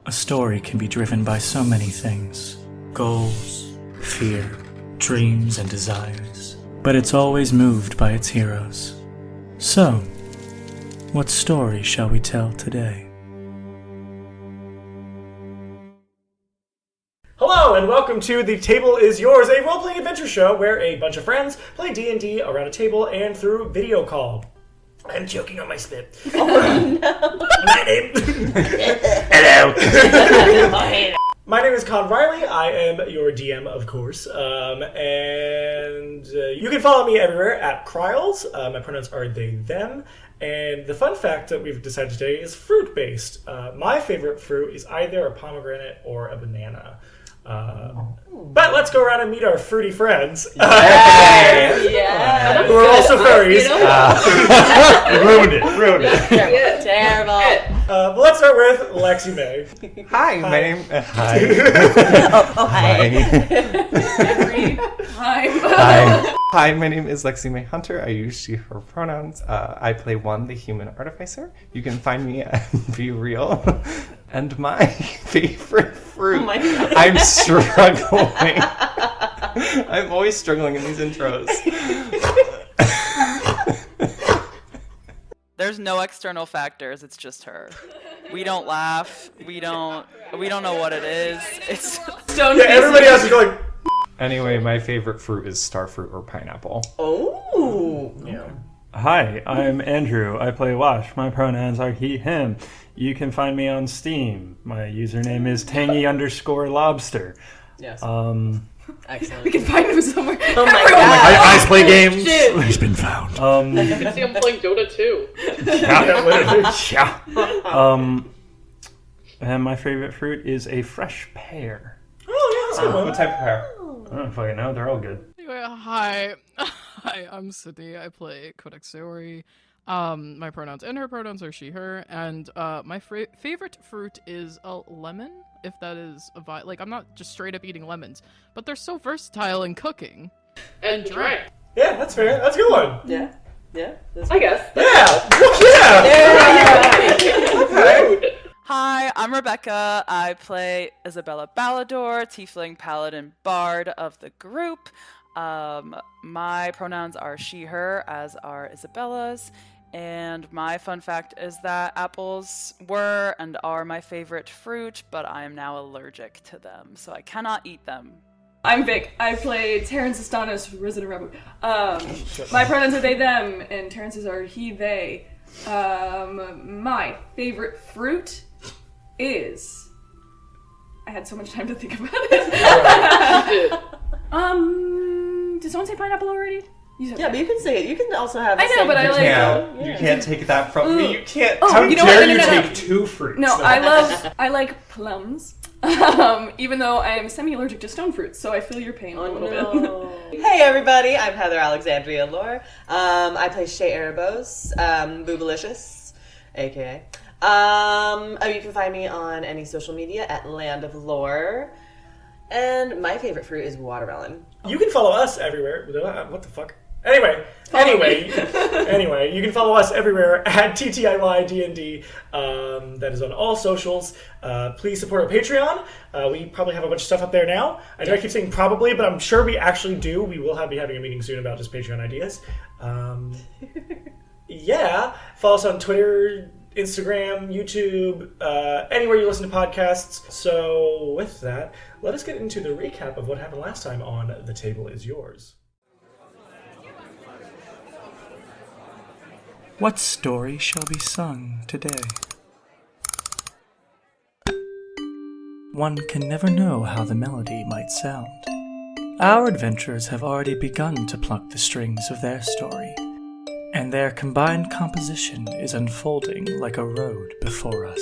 A story can be driven by so many things. Goals, fear, dreams, and desires. But it's always moved by its heroes. So, what story shall we tell today? Hello and welcome to The Table Is Yours, a role-playing adventure show where a bunch of friends play D&D around a table and through video call. I'm choking on my spit. Oh no! My name... Hello! My name is Con Riley. I am your DM, of course. And you can follow me everywhere at Kryles. My pronouns are they, them. And the fun fact that we've decided today is fruit-based. My favorite fruit is either a pomegranate or a banana. But let's go around and meet our fruity friends. Yeah. Who are also furries. Ruined it. Terrible. But let's start with Lexi May. Hi, my name. Hi. Hi, my name is Lexi May Hunter. I use she, her pronouns. I play One, the human artificer. You can find me at Be Real. And my favorite fruit. Oh my God. I'm struggling. I'm always struggling in these intros. There's no external factors, it's just her. We don't laugh, we don't know what it is. It's yeah, everybody else is going. Anyway, my favorite fruit is starfruit or pineapple. Oh. Yeah. Hi, I'm Andrew. I play Wash. My pronouns are he, him. You can find me on Steam. My username is tangy_lobster. Yes. Excellent. We can find him somewhere. Oh my god. I play games. Shit. He's been found. You can see him playing Dota too. And my favorite fruit is a fresh pear. Oh, yeah, that's a good one. What type of pear? I don't fucking know. They're all good. Anyway, hi, I'm Sydney. I play Codex. My pronouns and her pronouns are she, her, and my favorite fruit is a lemon, if that is a like, I'm not just straight up eating lemons, but they're so versatile in cooking. And drink. Yeah, that's fair. That's a good one. Yeah. I guess. Yeah! Hi, I'm Rebecca. I play Isabella Ballador, Tiefling Paladin Bard of the group. My pronouns are she, her, as are Isabella's. And my fun fact is that apples were and are my favorite fruit, but I am now allergic to them, so I cannot eat them. I'm Vic. I play Terrence Astanis, Resident Rebel. My pronouns are they, them, and Terrence's are he, they. My favorite fruit is... I had so much time to think about it. Did someone say pineapple already? Yeah, but you can say it. You can also have. I know, but I like. You can't take that from me. You can't. Oh, How you know dare what? you No. take two fruits? No, I like plums. Even though I am semi-allergic to stone fruits, so I feel your pain a little bit. Hey everybody, I'm Heather Alexandria Lore. I play Shay Erebos, Boobalicious, aka. You can find me on any social media at Land of Lore. And my favorite fruit is watermelon. You can follow us everywhere. What the fuck? Anyway, you can follow us everywhere at TTIYDND. That is on all socials. Please support our Patreon. We probably have a bunch of stuff up there now. I know I keep saying probably, but I'm sure we actually do. We will be having a meeting soon about just Patreon ideas. Yeah, follow us on Twitter, Instagram, YouTube, anywhere you listen to podcasts. So with that, let us get into the recap of what happened last time on The Table Is Yours. What story shall be sung today? One can never know how the melody might sound. Our adventurers have already begun to pluck the strings of their story, and their combined composition is unfolding like a road before us.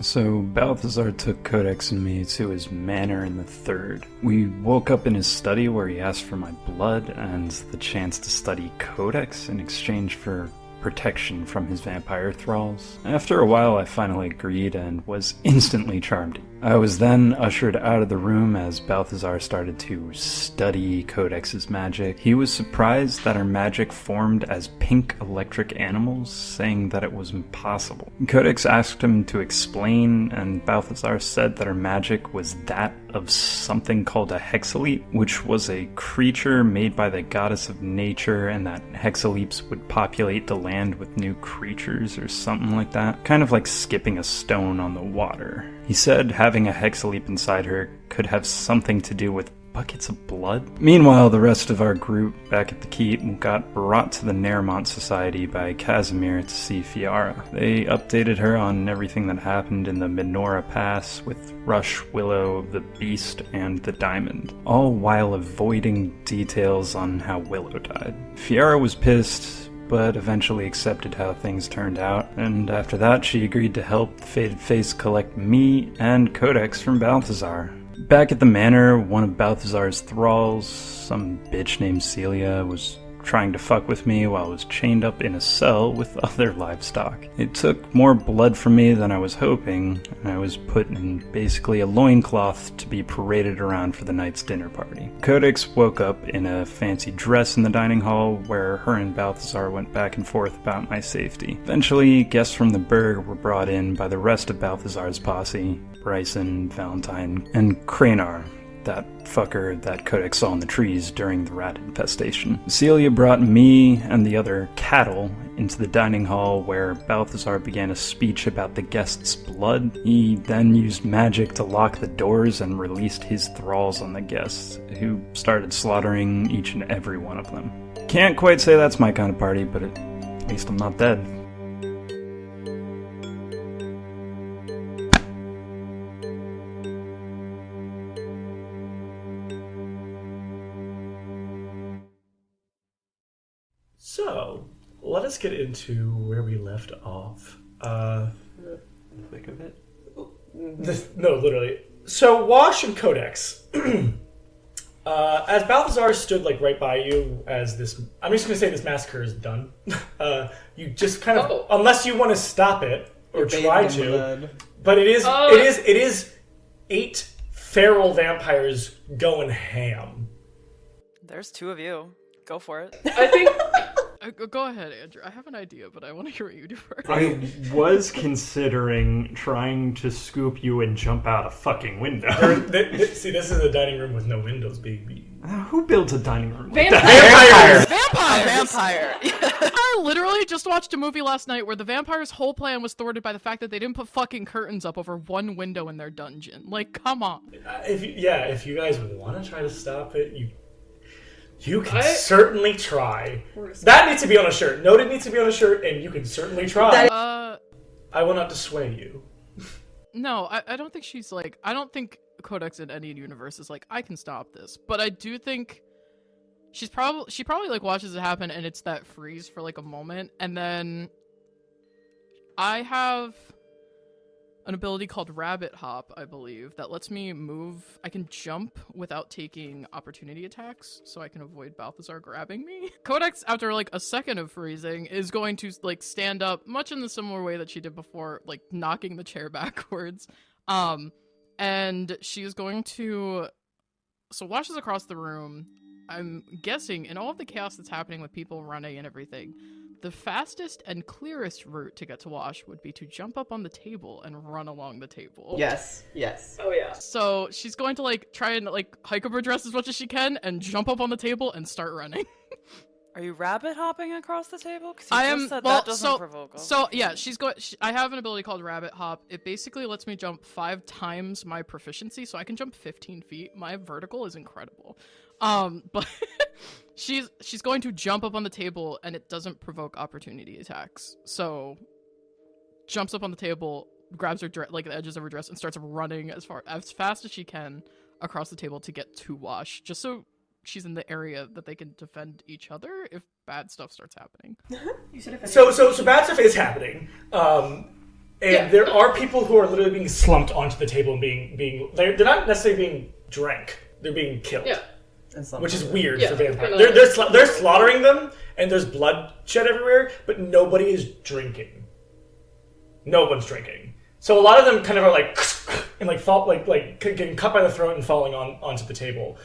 So Balthazar took Codex and me to his manor in the Third. We woke up in his study where he asked for my blood and the chance to study Codex in exchange for protection from his vampire thralls. After a while I finally agreed and was instantly charmed I was then ushered out of the room as Balthazar started to study Codex's magic. He was surprised that her magic formed as pink electric animals, saying that it was impossible. Codex asked him to explain, and Balthazar said that her magic was that of something called a hexaleap, which was a creature made by the goddess of nature, and that hexaleaps would populate the land with new creatures or something like that. Kind of like skipping a stone on the water. He said having a hexaleap inside her could have something to do with buckets of blood. Meanwhile, the rest of our group back at the keep got brought to the Nairmont Society by Casimir to see Fiara. They updated her on everything that happened in the Minora Pass with Rush, Willow, the Beast, and the Diamond, all while avoiding details on how Willow died. Fiara was pissed, but eventually accepted how things turned out, and after that she agreed to help the Faded Face collect me and Codex from Balthazar. Back at the manor, one of Balthazar's thralls, some bitch named Celia, was trying to fuck with me while I was chained up in a cell with other livestock. It took more blood from me than I was hoping, and I was put in basically a loincloth to be paraded around for the night's dinner party. Codex woke up in a fancy dress in the dining hall where her and Balthazar went back and forth about my safety. Eventually, guests from the burg were brought in by the rest of Balthazar's posse, Bryson, Valentine, and Cranar, that fucker that Codex saw in the trees during the rat infestation. Celia brought me and the other cattle into the dining hall where Balthazar began a speech about the guests' blood. He then used magic to lock the doors and released his thralls on the guests, who started slaughtering each and every one of them. Can't quite say that's my kind of party, but at least I'm not dead. So, let us get into where we left off. Think of it. No, literally. So, Wash and Codex. As Balthazar stood like right by you as this, I'm just going to say this massacre is done. You just kind of, unless you want to stop it or try to, but it is 8 feral vampires going ham. There's 2 of you. Go for it. I think. Go ahead, Andrew. I have an idea, but I want to hear what you do first. I was considering trying to scoop you and jump out a fucking window. See, this is a dining room with no windows, baby. Who builds a dining room? Vampires! Vampire! I literally just watched a movie last night where the vampires' whole plan was thwarted by the fact that they didn't put fucking curtains up over one window in their dungeon. Like, come on. If you guys want to try to stop it, you can certainly try. That needs to be on a shirt. Noted needs to be on a shirt, and you can certainly try. I will not dissuade you. No, I don't think she's like... I don't think Codex in any universe is like, I can stop this. But I do think she probably like watches it happen, and it's that freeze for like a moment, and then I have an ability called Rabbit Hop, I believe, that lets me move. I can jump without taking opportunity attacks, so I can avoid Balthazar grabbing me. Codex, after like a second of freezing, is going to like stand up, much in the similar way that she did before, like knocking the chair backwards. And she is going to... So watches across the room. I'm guessing, in all of the chaos that's happening with people running and everything, the fastest and clearest route to get to Wash would be to jump up on the table and run along the table. Yes. Oh yeah. So she's going to like try and like hike up her dress as much as she can and jump up on the table and start running. Are you rabbit hopping across the table? 'Cause I just am. said Well, that doesn't provoke. so yeah, she's going. I have an ability called Rabbit Hop. It basically lets me jump 5 times my proficiency, so I can jump 15 feet. My vertical is incredible. But she's going to jump up on the table, and it doesn't provoke opportunity attacks. So jumps up on the table, grabs her like the edges of her dress, and starts running as fast as she can across the table to get to Wash, just so she's in the area that they can defend each other if bad stuff starts happening. So bad stuff is happening. There are people who are literally being slumped onto the table and being they're not necessarily being drank. They're being killed. Yeah. Which is weird for vampires. They're slaughtering them, and there's bloodshed everywhere, but nobody is drinking. No one's drinking. So a lot of them kind of are like and like fall like getting cut by the throat and falling onto the table.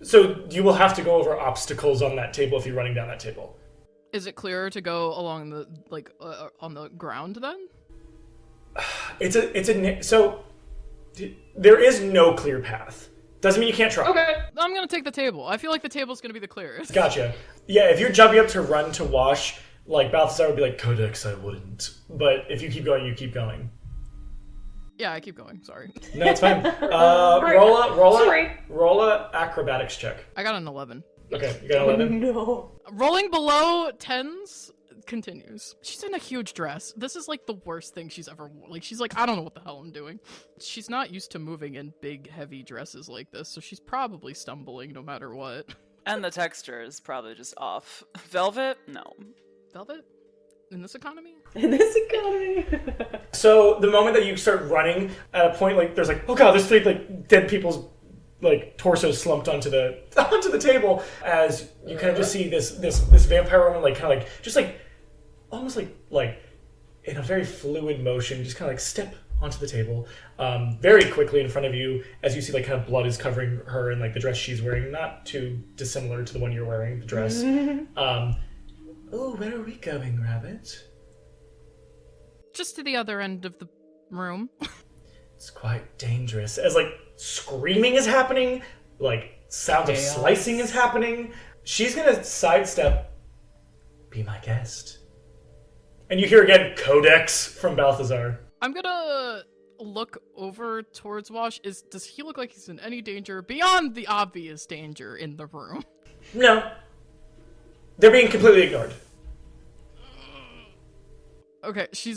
So you will have to go over obstacles on that table if you're running down that table. Is it clearer to go along the on the ground then? So there is no clear path. Doesn't mean you can't try. Okay, I'm gonna take the table. I feel like the table's gonna be the clearest. Gotcha. Yeah, if you're jumping up to run to wash, like Balthazar would be like, Codex, I wouldn't. But if you keep going, you keep going. Yeah, I keep going. Sorry. No, it's fine. Roll a acrobatics check. I got an 11. Okay, you got 11. No. Rolling below 10s continues. She's in a huge dress. This is like the worst thing she's ever worn. Like, she's like, I don't know what the hell I'm doing. She's not used to moving in big, heavy dresses like this, so she's probably stumbling no matter what. And the texture is probably just off. Velvet? No. Velvet? In this economy? In this economy. So the moment that you start running, at a point like there's like, oh god, there's 3 like dead people's like torsos slumped onto the table as you kind of just see this vampire woman like kind of like just like almost like in a very fluid motion, just kind of like step onto the table very quickly in front of you as you see like kind of blood is covering her and like the dress she's wearing, not too dissimilar to the one you're wearing, the dress. Oh, where are we going, Rabbit? Just to the other end of the room. It's quite dangerous. As like screaming is happening, like sounds of slicing is happening. She's gonna sidestep. Be my guest. And you hear again Codex from Balthazar. I'm gonna look over towards Wash. Does he look like he's in any danger beyond the obvious danger in the room? No. They're being completely ignored. Okay, she'll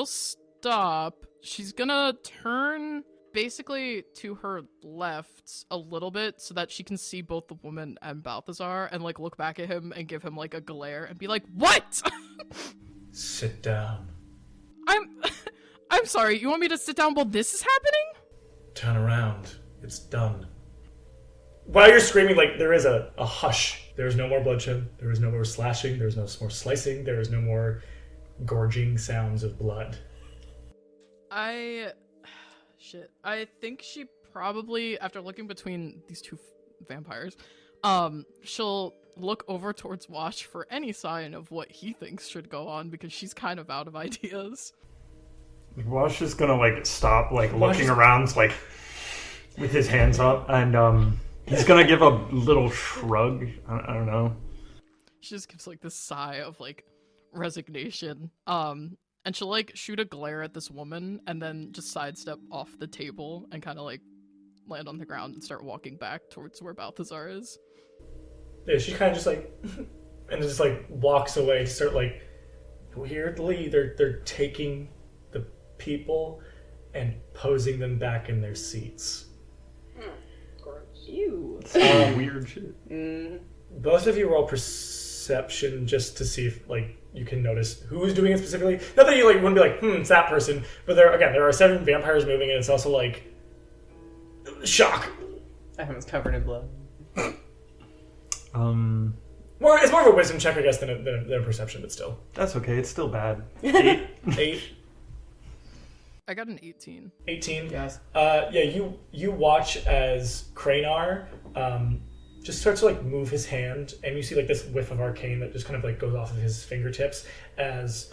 stop. She's gonna turn basically to her left a little bit so that she can see both the woman and Balthazar and like look back at him and give him like a glare and be like, "What?" Sit down. I'm sorry, you want me to sit down while this is happening? Turn around. It's done. While you're screaming, like, there is a hush. There is no more bloodshed. There is no more slashing. There is no more slicing. There is no more gorging sounds of blood. I think she probably, after looking between these two vampires, she'll look over towards Wash for any sign of what he thinks should go on because she's kind of out of ideas. Wash is gonna like stop like looking around like with his hands up and he's gonna give a little shrug. I don't know. She just gives like this sigh of like resignation. And she'll like shoot a glare at this woman and then just sidestep off the table and kind of like land on the ground and start walking back towards where Balthazar is. Yeah, she kind of just like and just like walks away to start like weirdly they're taking the people and posing them back in their seats. Ew. Weird shit. Both of you roll perception just to see if like you can notice who's doing it specifically. Not that you like wouldn't be like, it's that person, but there are 7 vampires moving and it's also like shock. Everyone's covered in blood. It's more of a wisdom check, I guess, than a perception, but still. That's okay. It's still bad. 8. I got an 18. 18. Yes. You watch as Kranar just starts to like move his hand, and you see like this whiff of arcane that just kind of like goes off of his fingertips as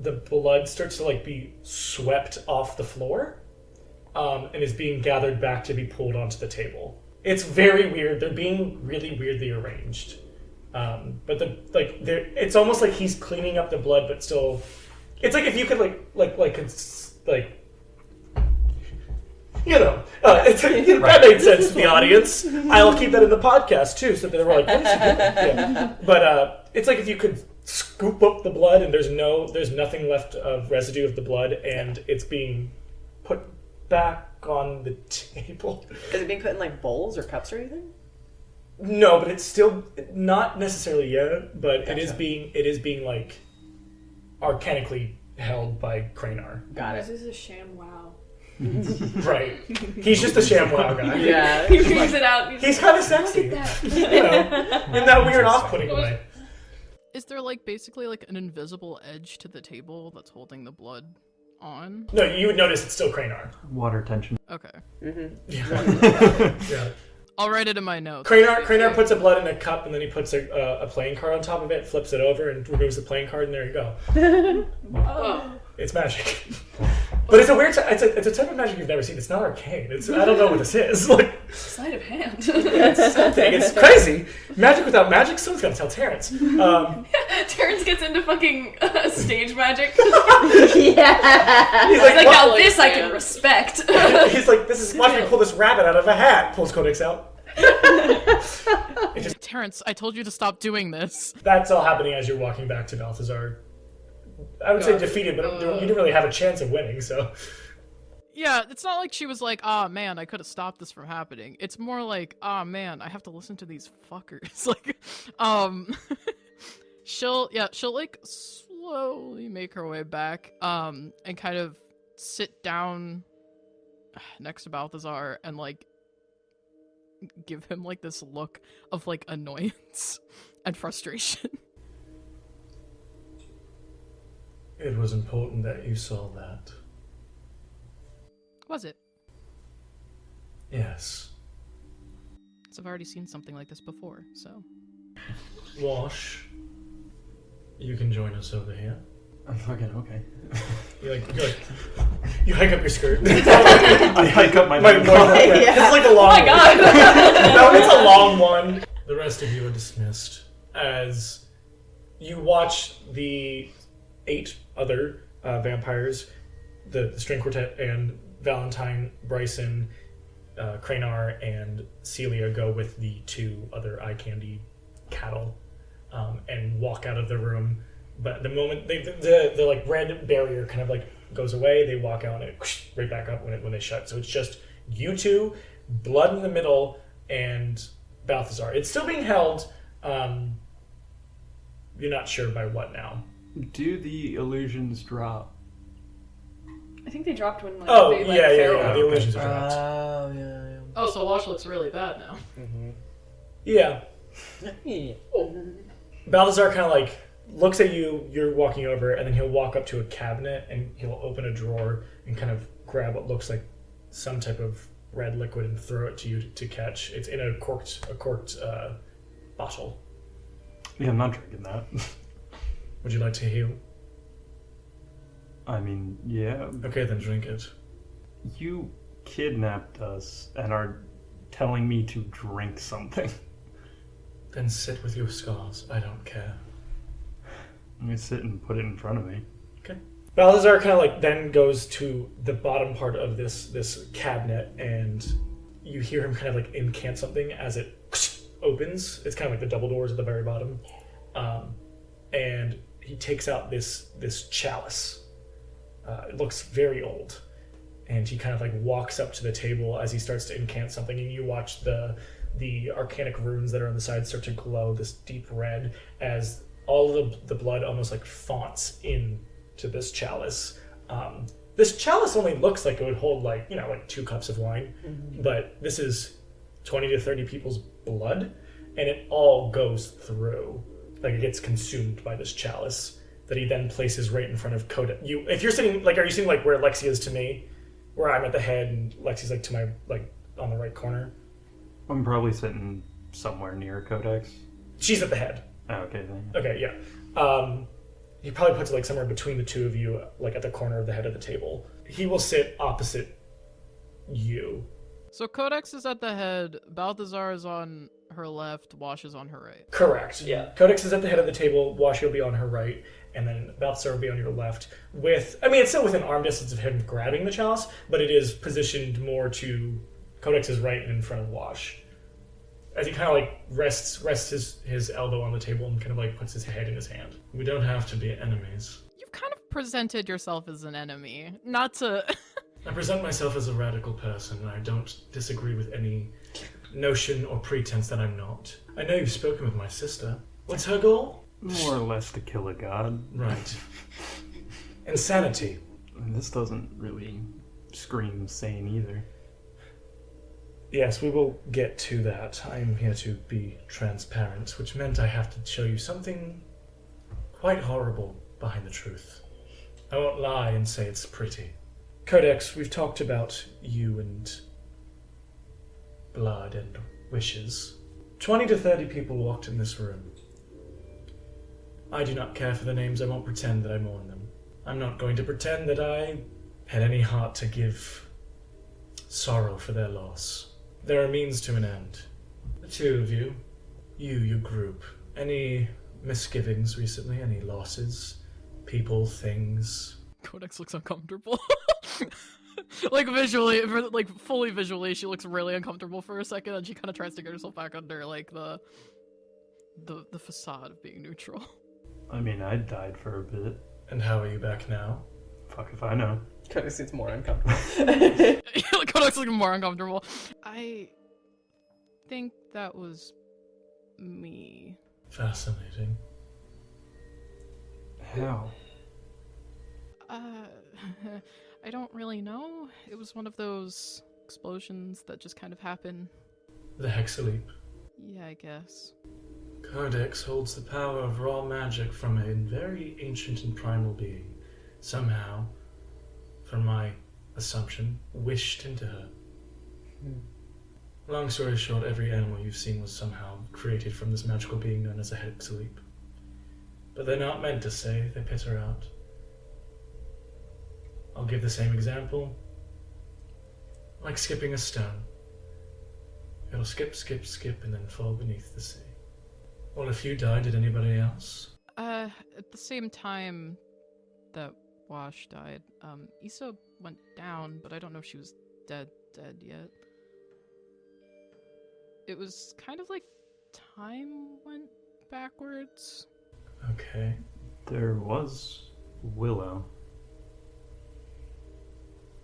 the blood starts to like be swept off the floor, and is being gathered back to be pulled onto the table. It's very weird. They're being really weirdly arranged, but it's almost like he's cleaning up the blood, but still, it's like if you could that made sense to the audience. I'll keep that in the podcast too, so they were like, what is he doing? Yeah. But it's like if you could scoop up the blood and there's nothing left of residue of the blood, and it's being put back on the table. Is it being put in like bowls or cups or anything? No, but it's still not necessarily yet. But Gotcha. it is being like arcanically held by Kranar. Got it. This is a sham wow. Right. He's just a ShamWow guy. Yeah. He figures it out. He's kind of sexy. Look at that. In that weird off-putting way. Is there like basically like an invisible edge to the table that's holding the blood on? No, you would notice it's still Cranar. Water tension. Okay. Yeah. I'll write it in my notes. Cranar puts a blood in a cup, and then he puts a playing card on top of it, flips it over, and removes the playing card, and there you go. It's magic. But it's a weird. It's a type of magic you've never seen. It's not arcane. I don't know what this is. Like Sleight of hand. it's something. It's crazy. Magic without magic. Someone's gotta tell Terrence. Terrence gets into fucking stage magic. Yeah. He's Like, now Like, this I yeah. can respect. He's like, this is. Watch me pull this rabbit out of a hat. Pulls Codex out. Terrence, I told you to stop doing this. That's all happening as you're walking back to Balthazar. I would say defeated, but you didn't really have a chance of winning, so. Yeah, it's not like she was like, "Ah, man, I could have stopped this from happening." It's more like, "Ah, man, I have to listen to these fuckers." Like, she'll like slowly make her way back, and kind of sit down next to Balthazar and like give him like this look of like annoyance and frustration. It was important that you saw that. Was it? Yes. So I've already seen something like this before, so. Wash, you can join us over here. I'm fucking okay. You hike up your skirt. I hike up my Yeah. It's like a long one. God. No, it's a long one. The rest of you are dismissed as you watch the 8 other vampires, the string quartet, and Valentine, Bryson, Cranar, and Celia go with the 2 other eye candy cattle and walk out of the room. But the moment the like red barrier kind of like goes away, they walk out and it right back up when they shut. So it's just you 2, blood in the middle, and Balthazar. It's still being held. You're not sure by what now. Do the illusions drop? I think they dropped when like Oh, they like yeah. feral. The illusions are dropped. Oh, yeah. Oh, so Wash looks really bad now. Yeah. Balthazar kind of like looks at you, you're walking over, and then he'll walk up to a cabinet and he'll open a drawer and kind of grab what looks like some type of red liquid and throw it to you to catch. It's in a corked bottle. Yeah, I'm not drinking that. Would you like to heal? I mean, yeah. Okay, then drink it. You kidnapped us and are telling me to drink something. Then sit with your scars. I don't care. Let me sit and put it in front of me. Okay. Balthazar kind of like then goes to the bottom part of this cabinet, and you hear him kind of like incant something as it opens. It's kind of like the double doors at the very bottom, and he takes out this chalice. It looks very old, and he kind of like walks up to the table as he starts to incant something, and you watch the arcanic runes that are on the side start to glow this deep red as all of the blood almost like fonts into this chalice. This chalice only looks like it would hold like 2 cups of wine, but this is 20 to 30 people's blood, and it all goes through. Like it gets consumed by this chalice that he then places right in front of Codex. If you're sitting like, are you sitting like where Lexi is to me, where I'm at the head and Lexi's like to my like on the right corner? I'm probably sitting somewhere near Codex. She's at the head. Oh, okay, then. Okay, yeah. He probably puts it like somewhere between the 2 of you, like at the corner of the head of the table. He will sit opposite you. So Codex is at the head, Balthazar is on her left, Wash is on her right. Correct. Yeah. Codex is at the head of the table, Washi will be on her right, and then Balthazar will be on your left. It's still within arm distance of him grabbing the chalice, but it is positioned more to Codex's right and in front of Wash. As he kind of like rests his elbow on the table and kind of like puts his head in his hand. We don't have to be enemies. You've kind of presented yourself as an enemy, not to... I present myself as a radical person, and I don't disagree with any notion or pretense that I'm not. I know you've spoken with my sister. What's her goal? More or less to kill a god. Right. Insanity. This doesn't really scream sane either. Yes, we will get to that. I am here to be transparent, which meant I have to show you something quite horrible behind the truth. I won't lie and say it's pretty. Codex, we've talked about you and blood and wishes. 20 to 30 people walked in this room. I do not care for the names. I won't pretend that I mourn them. I'm not going to pretend that I had any heart to give sorrow for their loss. There are means to an end. The two of you, your group, any misgivings recently? Any losses? People, things? Codex looks uncomfortable. Like visually, like fully visually, she looks really uncomfortable for a second, and she kind of tries to get herself back under like the facade of being neutral. I mean, I died for a bit. And how are you back now? Fuck if I know. Codex seems more uncomfortable. Codex looking more uncomfortable. I think that was me. Fascinating. How? I don't really know. It was one of those explosions that just kind of happen. The Hexaleap. Yeah, I guess. Codex holds the power of raw magic from a very ancient and primal being. Somehow, from my assumption, wished into her. Long story short, every animal you've seen was somehow created from this magical being known as a Hexaleap. But they're not meant to say, they pitter out. I'll give the same example. Like skipping a stone. It'll skip, skip, skip, and then fall beneath the sea. Well, if you died, did anybody else? At the same time that Wash died, Issa went down, but I don't know if she was dead yet. It was kind of like time went backwards. Okay. There was Willow.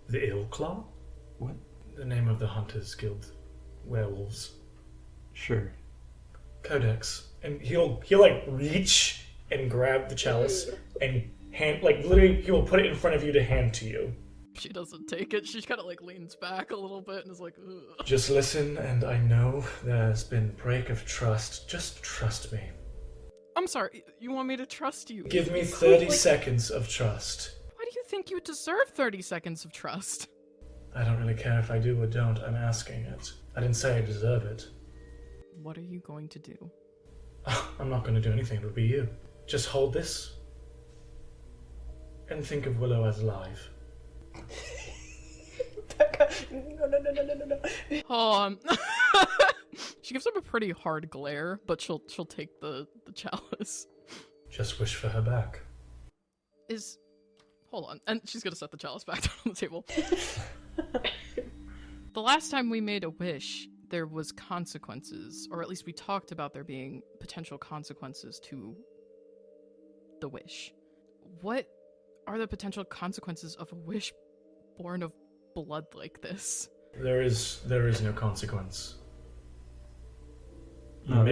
The Illclaw? What? The name of the Hunters Guild werewolves. Sure. Codex. And he'll like reach and grab the chalice and hand, like literally he will put it in front of you to hand to you. She doesn't take it. She kind of like leans back a little bit and is like, ugh. Just listen, and I know there's been break of trust. Just trust me. I'm sorry, you want me to trust you? Give me You 30 like- seconds of trust. Why do you think you deserve 30 seconds of trust? I don't really care if I do or don't. I'm asking it. I didn't say I deserve it. What are you going to do? I'm not going to do anything. It'll be you. Just hold this and think of Willow as alive. Becca, no. Hold on. She gives him a pretty hard glare, but she'll take the chalice. Just wish for her back. Hold on. And she's gonna set the chalice back down on the table. The last time we made a wish, there was consequences, or at least we talked about there being potential consequences to the wish. What are the potential consequences of a wish born of blood like this? There is no consequence. No,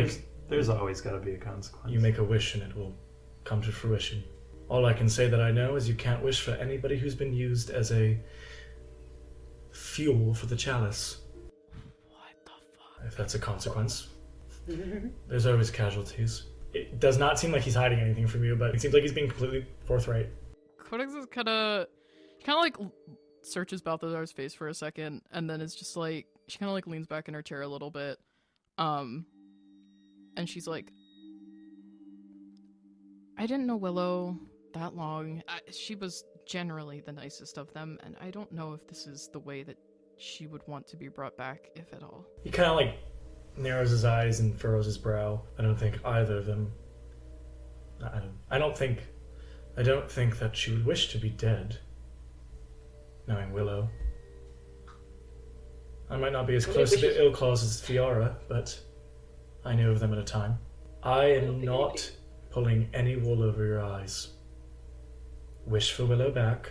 there's always got to be a consequence. You make a wish and it will come to fruition. All I can say that I know is you can't wish for anybody who's been used as a fuel for the chalice. What the fuck? If that's a consequence. There's always casualties. It does not seem like he's hiding anything from you, but it seems like he's being completely forthright. Codex is kind of like searches Balthazar's face for a second, and then is just like, she kind of like leans back in her chair a little bit, and she's like, I didn't know Willow that long. She was generally the nicest of them, and I don't know if this is the way that she would want to be brought back, if at all. He kind of like narrows his eyes and furrows his brow. I don't think either of them. I don't think that she would wish to be dead. Knowing Willow. I might not be as close to the Illclaws as Fiora, but I knew of them at a time. I am not pulling any wool over your eyes. Wish for Willow back,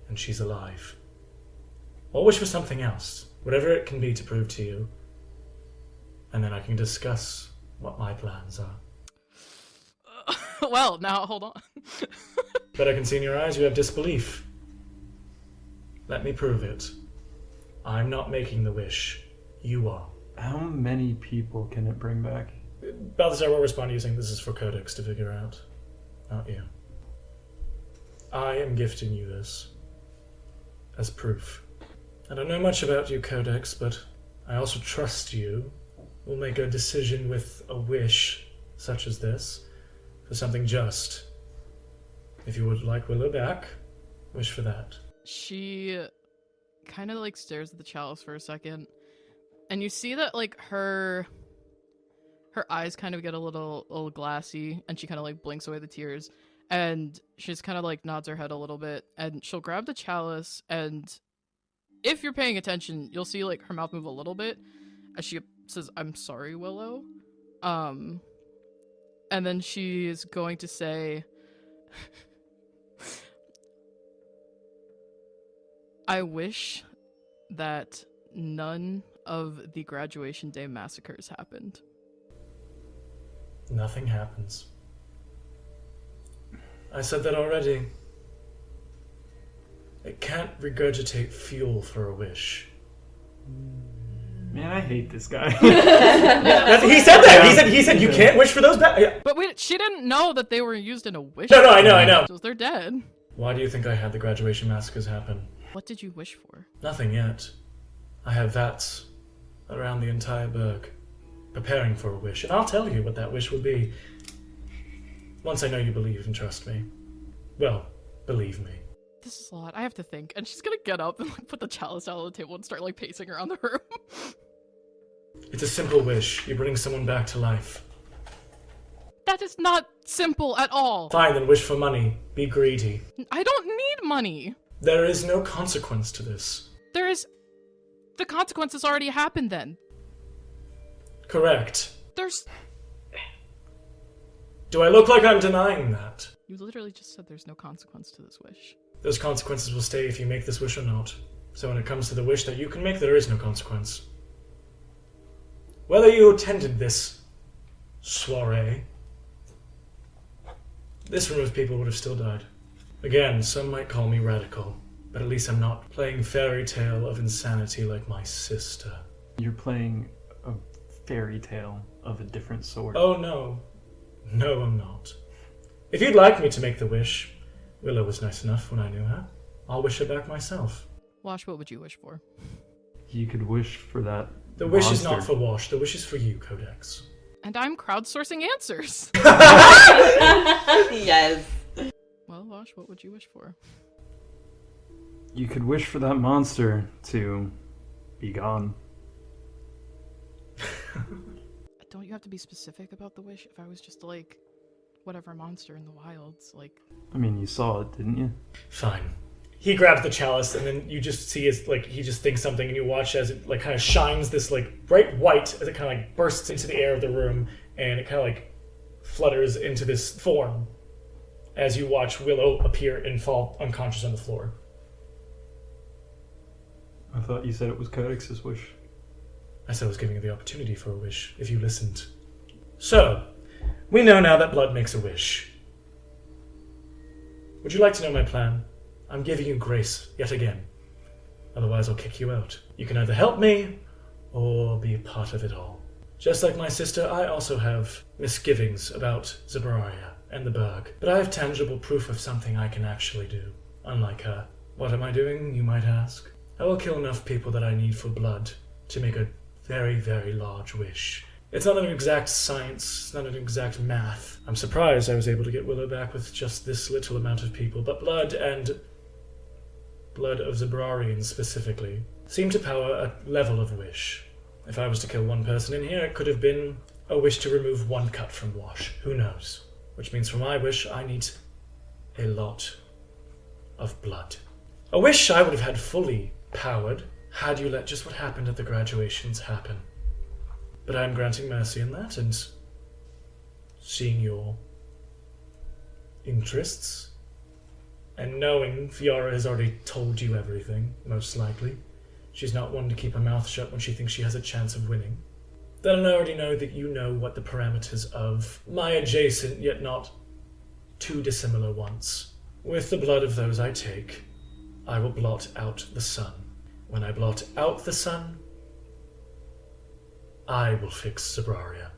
and she's alive. Or wish for something else, whatever it can be to prove to you, and then I can discuss what my plans are. Well, now hold on. But I can see in your eyes you have disbelief. Let me prove it. I'm not making the wish. You are. How many people can it bring back? Balthazar will respond using this is for Codex to figure out. not you. I am gifting you this as proof. I don't know much about you, Codex, but I also trust you will make a decision with a wish such as this for something just. If you would like Willow back, wish for that. She kind of like stares at the chalice for a second, and you see that like her eyes kind of get a little glassy, and she kind of like blinks away the tears, and she just kind of like nods her head a little bit, and she'll grab the chalice, and if you're paying attention, you'll see like her mouth move a little bit as she says, "I'm sorry, Willow," and then she's going to say, I wish that none of the graduation day massacres happened. Nothing happens. I said that already. It can't regurgitate fuel for a wish. Man, I hate this guy. He said that! He said you can't wish for those back. Yeah. But wait, she didn't know that they were used in a wish. No, I know. So they're dead. Why do you think I had the graduation massacres happen? What did you wish for? Nothing yet. I have Vats around the entire burg, preparing for a wish, and I'll tell you what that wish will be once I know you believe and trust me. Well, believe me. This is a lot. I have to think. And she's gonna get up and like put the chalice out on the table and start like pacing around the room. It's a simple wish. You bring someone back to life. That is not simple at all. Fine, then wish for money. Be greedy. I don't need money. There is no consequence to this. There is... The consequences already happened then. Correct. There's... Do I look like I'm denying that? You literally just said there's no consequence to this wish. Those consequences will stay if you make this wish or not. So when it comes to the wish that you can make, there is no consequence. Whether you attended this soiree, this room of people would have still died. Again, some might call me radical, but at least I'm not playing fairy tale of insanity like my sister. You're playing a fairy tale of a different sort. Oh no. No, I'm not. If you'd like me to make the wish, Willow was nice enough when I knew her. I'll wish her back myself. Wash, what would you wish for? You could wish for that. The wish is not monster. for Wash, the wish is for you, Codex. And I'm crowdsourcing answers. Yes. Well, Wash, what would you wish for? You could wish for that monster to be gone. Don't you have to be specific about the wish? If I was just like, whatever monster in the wilds, like... I mean, you saw it, didn't you? Fine. He grabs the chalice, and then you just see his, like, he just thinks something, and you watch as it, like, kind of shines this, like, bright white as it kind of, like, bursts into the air of the room, and it kind of, like, flutters into this form as you watch Willow appear and fall unconscious on the floor. I thought you said it was Codex's wish. I said I was giving you the opportunity for a wish, if you listened. So, we know now that blood makes a wish. Would you like to know my plan? I'm giving you grace, yet again. Otherwise I'll kick you out. You can either help me, or be a part of it all. Just like my sister, I also have misgivings about Zabraria and the Berg. But I have tangible proof of something I can actually do, unlike her. What am I doing, you might ask? I will kill enough people that I need for blood to make a very, very large wish. It's not an exact science, it's not an exact math. I'm surprised I was able to get Willow back with just this little amount of people, but blood, and blood of Zabrarians specifically, seem to power a level of wish. If I was to kill one person in here, it could have been a wish to remove one cut from Wash. Who knows? Which means for my wish, I need a lot of blood. A wish I would have had fully powered had you let just what happened at the graduations happen. But I am granting mercy in that, and seeing your interests, and knowing Fiora has already told you everything, most likely. She's not one to keep her mouth shut when she thinks she has a chance of winning. Then I already know that you know what the parameters of my adjacent, yet not too dissimilar ones. With the blood of those I take, I will blot out the sun. When I blot out the sun, I will fix Zabraria.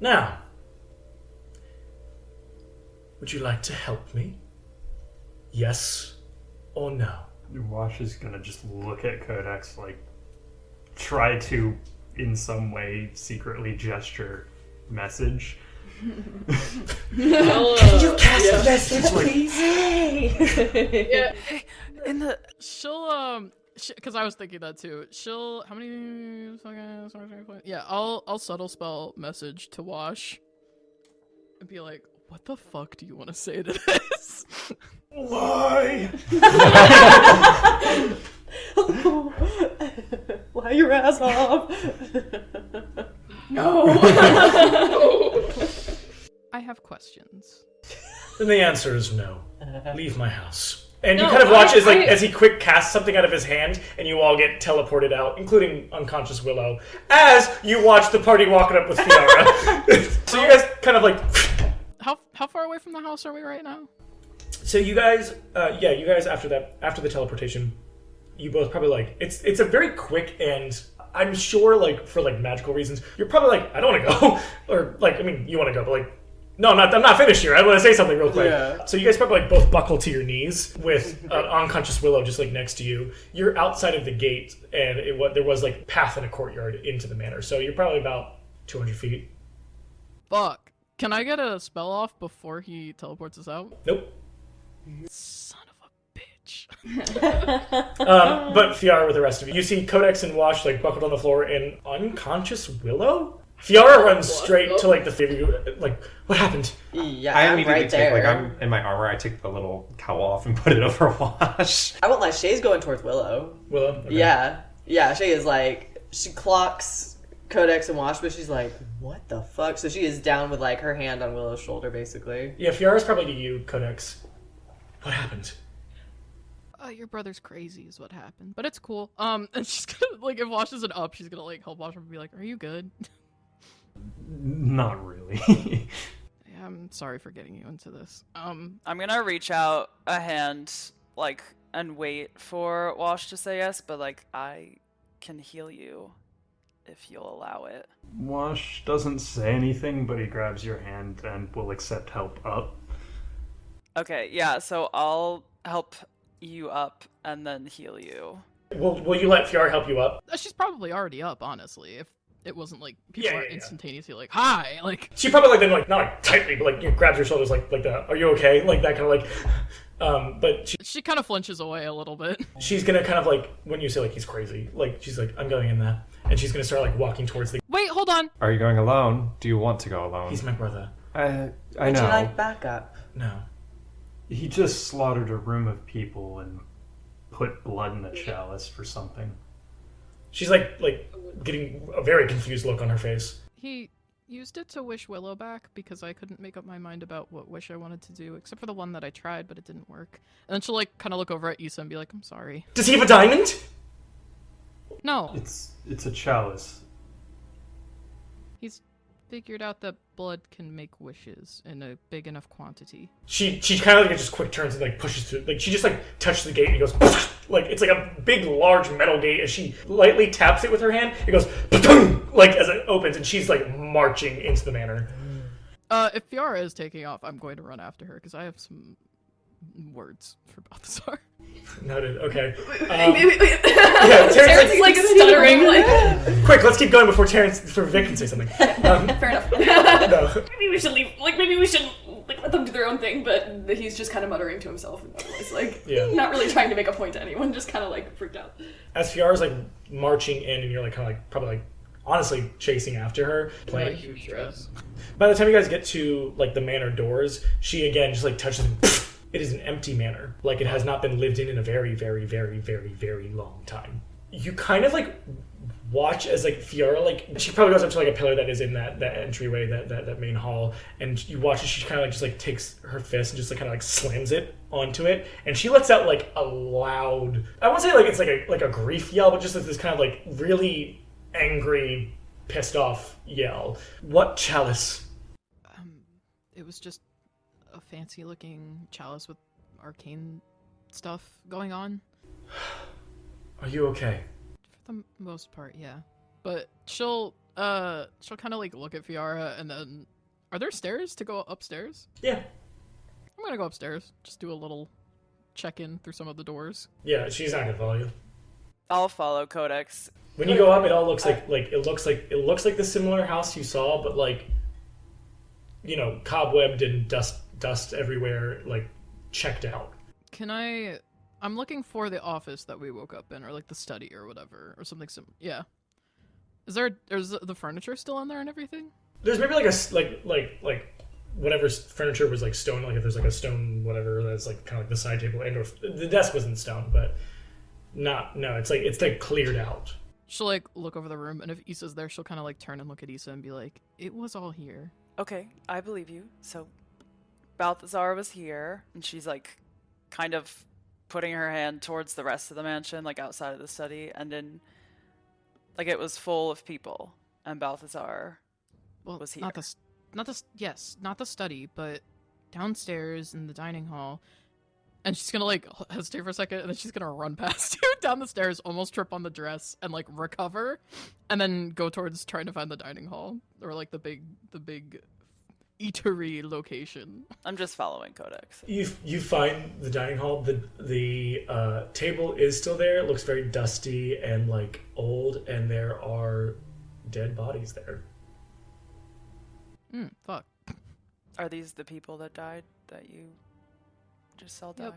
Now, Would you like to help me? Yes or no? Wash is gonna just look at Codex, like, try to, in some way, secretly gesture message. Can you cast a message, please? Yeah. Hey, in the She'll because I was thinking that too. She'll how many? Yeah, I'll subtle spell message to Wash and be like, "What the fuck do you want to say to this?" Why? Lie your ass off. No. I have questions. Then the answer is no. Leave my house. And you No, kind of watch I- as he quick casts something out of his hand, and you all get teleported out, including unconscious Willow, as you watch the party walking up with Fiara. So you guys kind of like... How far away from the house are we right now? So you guys, you guys after the teleportation, you both probably like, it's a very quick, and I'm sure like for like magical reasons, you're probably like, I don't want to go, or like, I mean, you want to go, but like, no, I'm not finished here. I want to say something real quick. Yeah. So you guys probably like both buckle to your knees with an unconscious Willow just like next to you. You're outside of the gate, and there was like path in a courtyard into the manor. So you're probably about 200 feet. Fuck. Can I get a spell off before he teleports us out? Nope. Son of a bitch. But Fiara with the rest of you. You see Codex and Wash like buckled on the floor, and unconscious Willow? Fiara runs straight to like the three of you. Like, what happened? Yeah, I I'm immediately right take, there. like, I'm in my armor, I take the little cowl off and put it over Wash. I won't lie, Shay's going towards Willow. Willow? Okay. Yeah, Shay is like, she clocks Codex and Wash, but she's like, what the fuck? So she is down with like her hand on Willow's shoulder, basically. Yeah, Fiara's probably to you, Codex. What happened? Your brother's crazy is what happened, but it's cool. And she's gonna like if Wash isn't up, she's gonna like help Wash and be like, "Are you good?" Not really. Yeah, I'm sorry for getting you into this. I'm gonna reach out a hand, like, and wait for Wash to say yes, but like, I can heal you if you'll allow it. Wash doesn't say anything, but he grabs your hand and will accept help up. Okay, yeah, so I'll help you up and then heal you. Will you let Fiara help you up? She's probably already up, honestly. If it wasn't like people Yeah, are yeah, yeah. instantaneously like, "Hi," like She probably like then like not like tightly, but like grabs your shoulders like the "Are you okay?" like that kind of like. But she kind of flinches away a little bit. she's gonna kind of like when you say like he's crazy, like she's like I'm going in there, and she's gonna start like walking towards the. Wait, hold on. Are you going alone? Do you want to go alone? He's my brother. I Would know. you like backup? No. He just slaughtered a room of people and put blood in a chalice for something. She's like getting a very confused look on her face. He used it to wish Willow back because I couldn't make up my mind about what wish I wanted to do, except for the one that I tried, but it didn't work. And then she'll like kind of look over at Issa and be like, "I'm sorry." Does he have a diamond? No, It's a chalice. he's figured out that blood can make wishes in a big enough quantity. She kind of like just quick turns and like pushes through. Like she just like touches the gate and it goes like it's like a big large metal gate. As she lightly taps it with her hand, it goes like as it opens, and she's like marching into the manor. If Fiara is taking off, I'm going to run after her because I have some words for Balthazar. Noted. Okay. Wait. Yeah, Terrence is like stuttering, like. Quick, let's keep going before Vic can say something. Fair enough. No. Maybe we should leave. Like, maybe we should like let them do their own thing. But he's just kind of muttering to himself and otherwise, like, Yeah. not really trying to make a point to anyone. Just kind of like freaked out. As Fiara's like marching in, and you're like kind of like probably like honestly chasing after her, playing. Huge stress. By the time you guys get to like the manor doors, she again just like touches and it is an empty manor. Like it has not been lived in a very, very, very, very, very long time. You kind of like watch as like Fiora, like she probably goes up to like a pillar that is in that entryway, that main hall, and you watch as she kind of like just like takes her fist and just like kind of like slams it onto it, and she lets out like a loud, I won't say like it's like a grief yell, but just like this kind of like really angry, pissed off yell. What chalice? It was just a fancy looking chalice with arcane stuff going on. Are you okay? For the most part, yeah. But she'll kind of like look at Fiara and then, are there stairs to go upstairs? Yeah. I'm gonna go upstairs. Just do a little check-in through some of the doors. Yeah, she's not gonna follow you. I'll follow Codex. When you go up, it all looks like it looks like the similar house you saw, but like, you know, cobwebbed and dust everywhere, like checked out. I'm looking for the office that we woke up in, or like the study or whatever, or something yeah. Is the furniture still in there and everything? There's maybe like a whatever furniture was like stone, like if there's like a stone whatever that's like kind of like the side table, and or the desk wasn't stone, but it's like cleared out. She'll like look over the room, and if Issa's there, she'll kind of like turn and look at Issa and be like, "It was all here." Okay, I believe you. So Balthazar was here, and she's like kind of putting her hand towards the rest of the mansion, like outside of the study, and then like it was full of people, and Balthazar was here. Not the study, but downstairs in the dining hall. And she's gonna like hesitate for a second, and then she's gonna run past you down the stairs, almost trip on the dress, and like recover, and then go towards trying to find the dining hall or like the big eatery location. I'm just following Codex. You find the dining hall. The table is still there. It looks very dusty and like old, and there are dead bodies there. Fuck. Are these the people that died that you just saw die?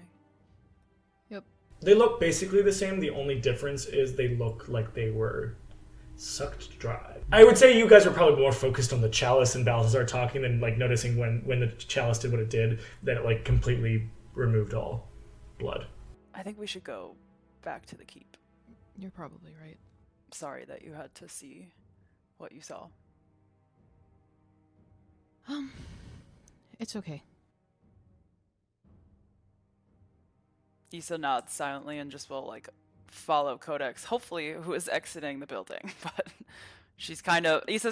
Yep. They look basically the same. The only difference is they look like they were sucked dry. I would say you guys were probably more focused on the chalice and Balthazar talking than like noticing when the chalice did what it did, that it like completely removed all blood. I think we should go back to the keep. You're probably right. Sorry that you had to see what you saw. It's okay. Issa nods silently and just will like follow Codex, hopefully, who is exiting the building. But Issa's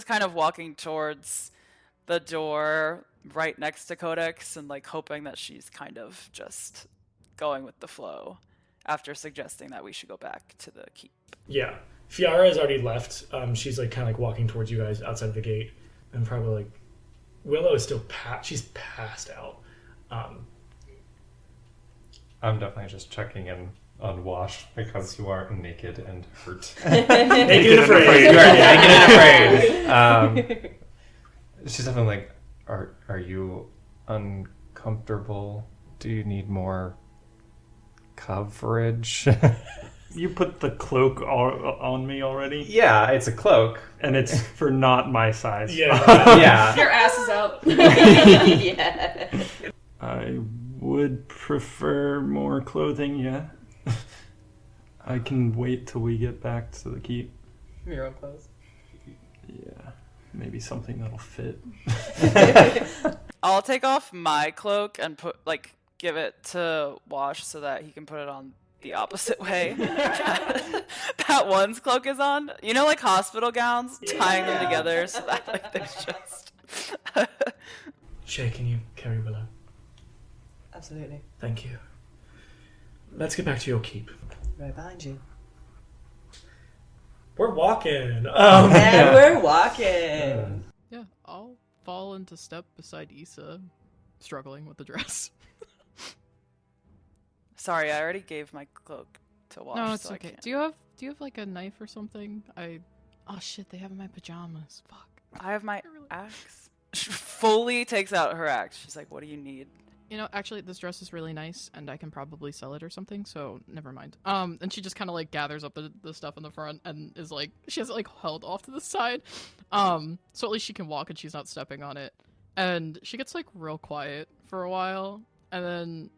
kind of walking towards the door right next to Codex and like hoping that she's kind of just going with the flow after suggesting that we should go back to the keep. Yeah. Fiara has already left. She's like kind of like walking towards you guys outside of the gate, and probably like Willow is still she's passed out. I'm definitely just checking in on Wash because you are naked and hurt. Naked and afraid. You are naked and afraid. She's definitely like, are you uncomfortable? Do you need more coverage? You put the cloak on me already? Yeah, it's a cloak. And it's for not my size. Yeah. Yeah. Your ass is out. Yeah. I would prefer more clothing, yeah. I can wait till we get back to the keep. Your own clothes. Yeah, maybe something that'll fit. I'll take off my cloak and give it to Wash so that he can put it on the opposite way that one's cloak is on. You know, like hospital gowns, tying them together so that like there's just. Shay, can you carry Willow? Absolutely. Thank you. Let's get back to your keep. Right behind you. We're walking. And we're walking. Yeah, I'll fall into step beside Issa, struggling with the dress. Sorry, I already gave my cloak to Wash. No, it's so okay. Do you have like a knife or something? Oh shit, they have my pajamas. Fuck. I have my axe. She fully takes out her axe. She's like, "What do you need?" You know, actually, this dress is really nice, and I can probably sell it or something, so never mind. And she just kind of, like, gathers up the stuff in the front and is, like, she has it, like, held off to the side. So at least she can walk and she's not stepping on it. And she gets, like, real quiet for a while, and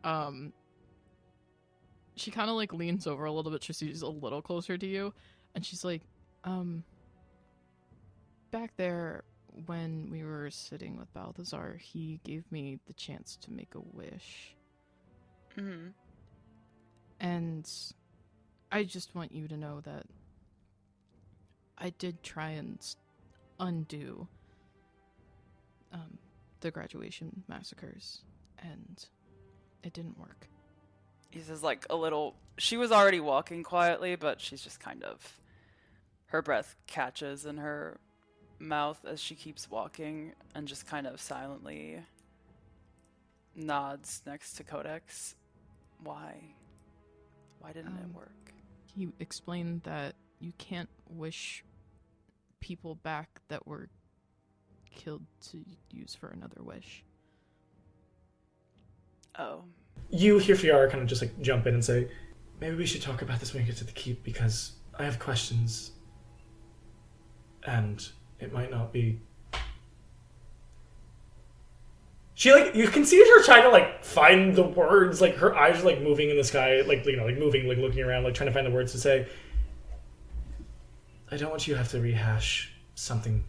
then, she kind of, like, leans over a little bit so she's a little closer to you, and she's like, back there, when we were sitting with Balthazar, he gave me the chance to make a wish. Mm-hmm. And I just want you to know that I did try and undo the graduation massacres, and it didn't work. He says, like, a little... She was already walking quietly, but she's just kind of... Her breath catches in her mouth as she keeps walking and just kind of silently nods next to Codex. Why? Why didn't it work? He explained that you can't wish people back that were killed to use for another wish. Oh. You hear Fiara kind of just like jump in and say, maybe we should talk about this when we get to the keep because I have questions and it might not be. She like, you can see her trying to like find the words, like her eyes are like moving in the sky, like, you know, like moving, like looking around, like trying to find the words to say. I don't want you to have to rehash something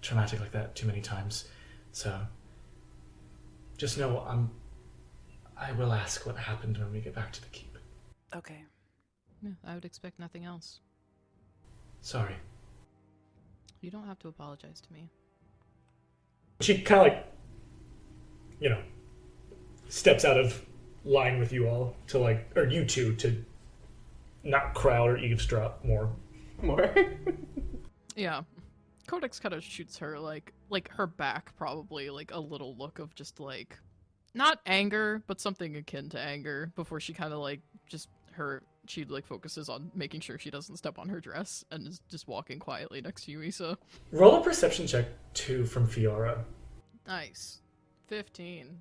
traumatic like that too many times. So just know I will ask what happened when we get back to the keep. Okay. Yeah, I would expect nothing else. Sorry. You don't have to apologize to me. She kind of like, you know, steps out of line with you all to like, or you two to not crowd or eavesdrop more. Yeah. Codex kind of shoots her like her back, probably like a little look of just like not anger, but something akin to anger before she kind of like she like focuses on making sure she doesn't step on her dress and is just walking quietly next to you, Issa. Roll a perception check 2 from Fiora. Nice. 15.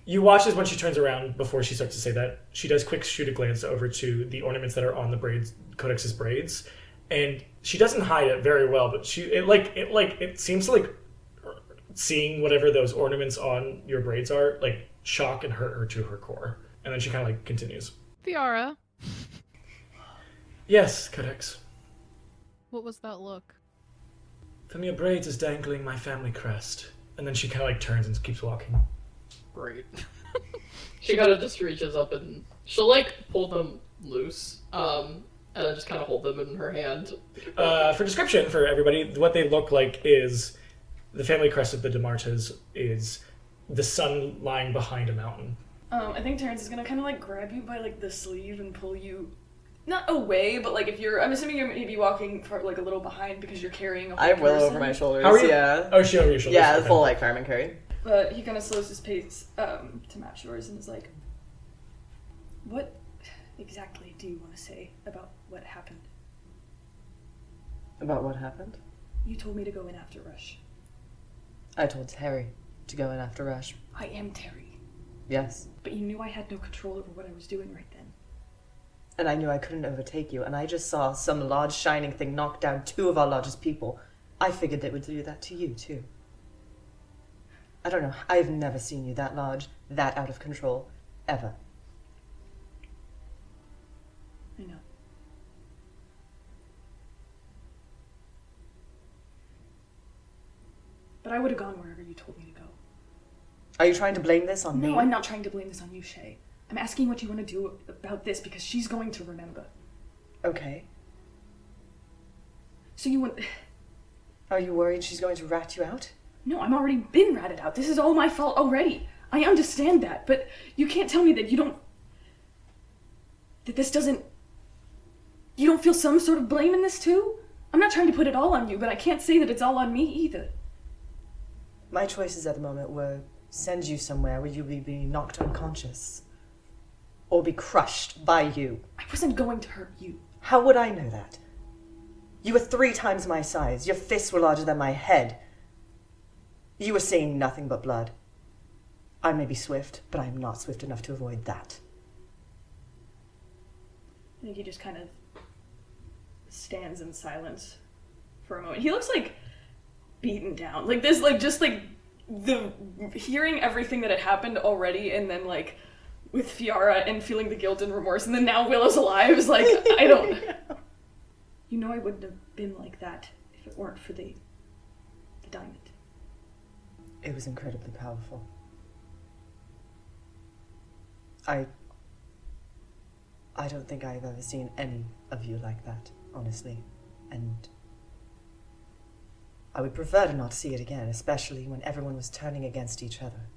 You watch as when she turns around before she starts to say that, she does quick shoot a glance over to the ornaments that are on the braids, Codex's braids, and she doesn't hide it very well, but it seems to like seeing whatever those ornaments on your braids are like shock and hurt her to her core. And then she kind of like continues. Fiara, Yes, Codex. what was that look? From your braids is dangling my family crest. And then she kind of like turns and keeps walking. Great. She kind of just reaches up and she'll like pull them loose, and then just kind of hold them in her hand. For description for everybody, what they look like is the family crest of the DeMartas is the sun lying behind a mountain. I think Terrence is gonna kind of like grab you by like the sleeve and pull you, not away, but like if you're, I'm assuming you're maybe walking for like a little behind because you're carrying a whole I will person. over my shoulders. How are you? Yeah. Oh, she over your shoulders. Yeah, Okay. full like fireman carry. But he kind of slows his pace to match yours and is like, what exactly do you want to say about what happened? About what happened? You told me to go in after Rush. I told Terry to go in after Rush. I am Terry. Yes. But you knew I had no control over what I was doing right then. And I knew I couldn't overtake you, and I just saw some large shining thing knock down 2 of our largest people. I figured they would do that to you, too. I don't know, I have never seen you that large, that out of control, ever. I know. But I would have gone wherever you told me to go. Are you trying to blame this on me? No, I'm not trying to blame this on you, Shay. I'm asking what you want to do about this because she's going to remember. Okay. So you want... Are you worried she's going to rat you out? No, I'm already been ratted out. This is all my fault already. I understand that, but you can't tell me that you don't... That this doesn't... You don't feel some sort of blame in this too? I'm not trying to put it all on you, but I can't say that it's all on me either. My choices at the moment were send you somewhere where you would be knocked unconscious. Or be crushed by you. I wasn't going to hurt you. How would I know that? You were 3 times my size. Your fists were larger than my head. You were seeing nothing but blood. I may be swift, but I am not swift enough to avoid that. I think he just kind of stands in silence for a moment. He looks like beaten down. Like this, like just like the hearing everything that had happened already and then like with Fiara and feeling the guilt and remorse and then now Willow's alive is like, I don't... You know I wouldn't have been like that if it weren't for the diamond. It was incredibly powerful. I don't think I've ever seen any of you like that, honestly. And I would prefer to not see it again, especially when everyone was turning against each other.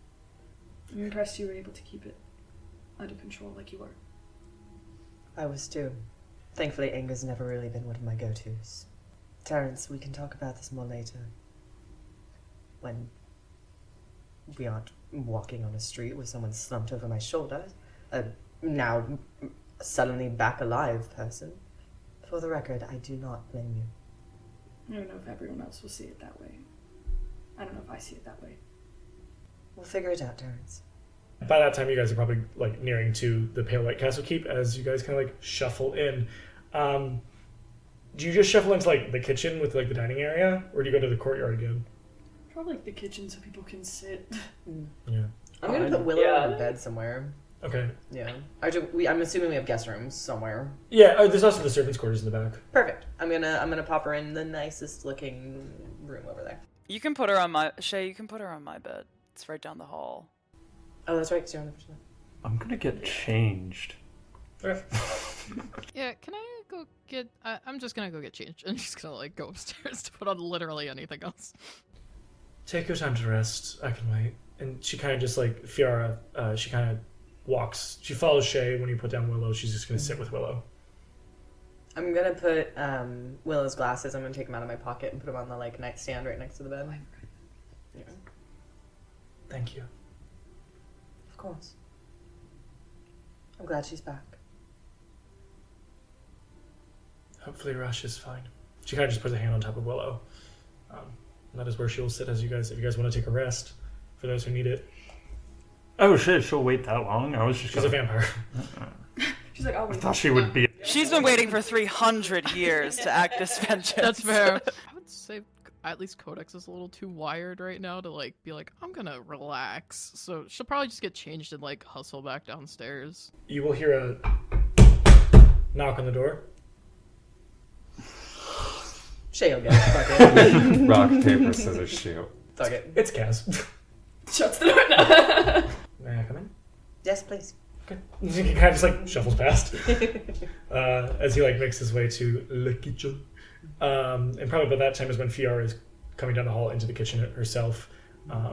I'm impressed you were able to keep it under control like you were. I was too. Thankfully, anger's never really been one of my go-tos. Terrence, we can talk about this more later. When we aren't walking on the street with someone slumped over my shoulder. A now suddenly back alive person. For the record, I do not blame you. I don't know if everyone else will see it that way. I don't know if I see it that way. We'll figure it out, Terrence. By that time, you guys are probably like nearing to the Pale White Castle Keep as you guys kind of like shuffle in. Do you just shuffle into like the kitchen with like the dining area, or do you go to the courtyard again? Probably like the kitchen so people can sit. Yeah. I'm gonna put Willow in a bed somewhere. Okay. Yeah. I'm assuming we have guest rooms somewhere. Yeah. There's also the servants' quarters in the back. Perfect. I'm gonna pop her in the nicest looking room over there. You can put her on my Shay. You can put her on my bed. It's right down the hall. Oh, that's right. 'Cause you're on the first one. I'm gonna get changed. Okay. Yeah, can I go get... I'm just gonna go get changed. I'm just gonna, like, go upstairs to put on literally anything else. Take your time to rest. I can wait. And she kind of just like Fiora. She kind of walks. She follows Shay when you put down Willow. She's just gonna sit with Willow. I'm gonna put Willow's glasses. I'm gonna take them out of my pocket and put them on the like nightstand right next to the bed. Yeah. Thank you. Of course. I'm glad she's back. Hopefully Rush is fine. She kind of just puts a hand on top of Willow. And that is where she will sit as you guys, if you guys want to take a rest, for those who need it. Oh shit, she'll wait that long? I was just She's a vampire. She's like, oh, I thought she would be... She's been waiting for 300 years to act this vengeance. That's fair. I would say at least Codex is a little too wired right now to like be like, I'm gonna relax. So she'll probably just get changed and like hustle back downstairs. You will hear a knock on the door. Shay will get it. Fuck it. Rock, paper, scissors, shoot. Fuck it. It's Kaz. shuts the door. No. May I come in? Yes, please. Okay. He kind of just like shuffles past as he like makes his way to the kitchen. And probably by that time is when Fiora is coming down the hall into the kitchen herself.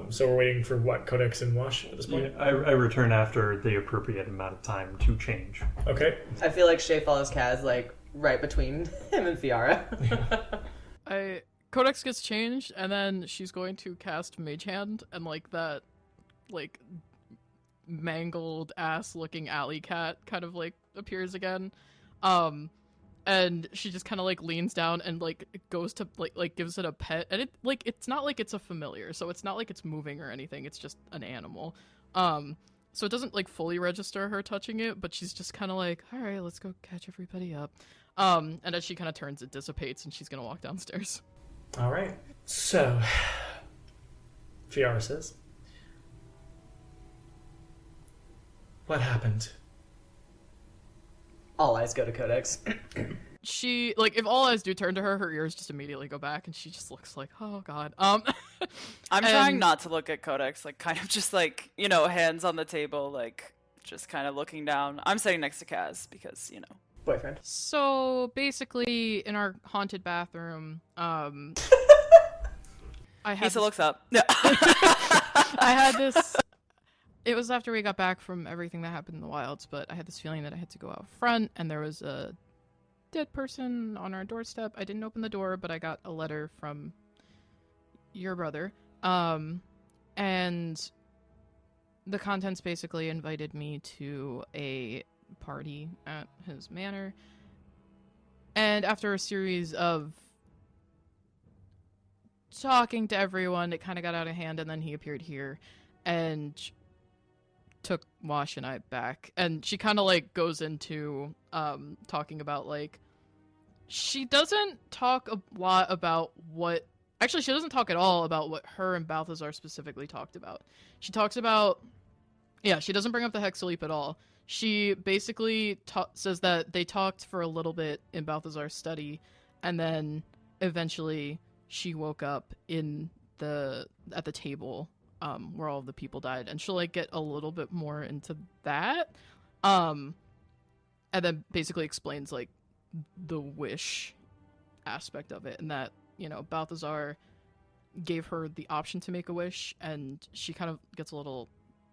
So we're waiting for what, Codex and Wash at this point? Yeah, I return after the appropriate amount of time to change. Okay. I feel like Shay follows Kaz like right between him and Fiora. Codex gets changed, and then she's going to cast Mage Hand, and like that, like mangled ass looking alley cat kind of like appears again, and she just kind of like leans down and like goes to like gives it a pet, and it like it's not like it's a familiar, so it's not like it's moving or anything. It's just an animal, so it doesn't like fully register her touching it, but she's just kind of like, all right, let's go catch everybody up. And as she kind of turns, it dissipates, and she's gonna walk downstairs. All right. So, Fiora says, what happened? All eyes go to Codex. She, like, if all eyes do turn to her, her ears just immediately go back, and she just looks like, oh god. I'm trying not to look at Codex, like, kind of just, like, you know, hands on the table, like, just kind of looking down. I'm sitting next to Kaz, because, you know. Boyfriend. So, basically, in our haunted bathroom, I had Issa looks up. Yeah. I had this... It was after we got back from everything that happened in the wilds, but I had this feeling that I had to go out front, and there was a dead person on our doorstep. I didn't open the door, but I got a letter from your brother. And the contents basically invited me to a party at his manor. And after a series of talking to everyone, it kind of got out of hand, and then he appeared here and took Wash and I back. And she kind of like goes into talking about like she doesn't talk a lot about what actually she doesn't talk at all about what her and Balthazar specifically talked about. She talks about she doesn't bring up the Hexaleap at all. She basically says that they talked for a little bit in Balthazar's study, and then eventually she woke up at the table where all of the people died, and she'll like get a little bit more into that, and then basically explains like the wish aspect of it, and that, you know, Balthazar gave her the option to make a wish, and she kind of gets a little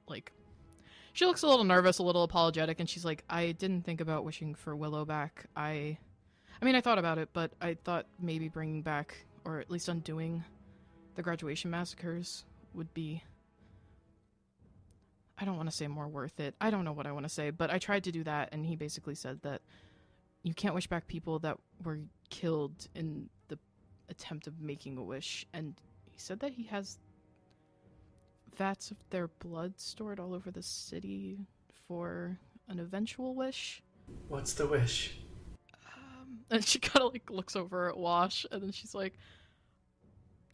like she looks a little nervous, a little apologetic, and she's like, I didn't think about wishing for Willow back. I mean, I thought about it, but I thought maybe bringing back, or at least undoing, the graduation massacres would be I don't want to say more worth it. I don't know what I want to say, but I tried to do that, and he basically said that you can't wish back people that were killed in the attempt of making a wish, and he said that he has vats of their blood stored all over the city for an eventual wish. What's the wish? And she kind of like looks over at Wash, and then she's like,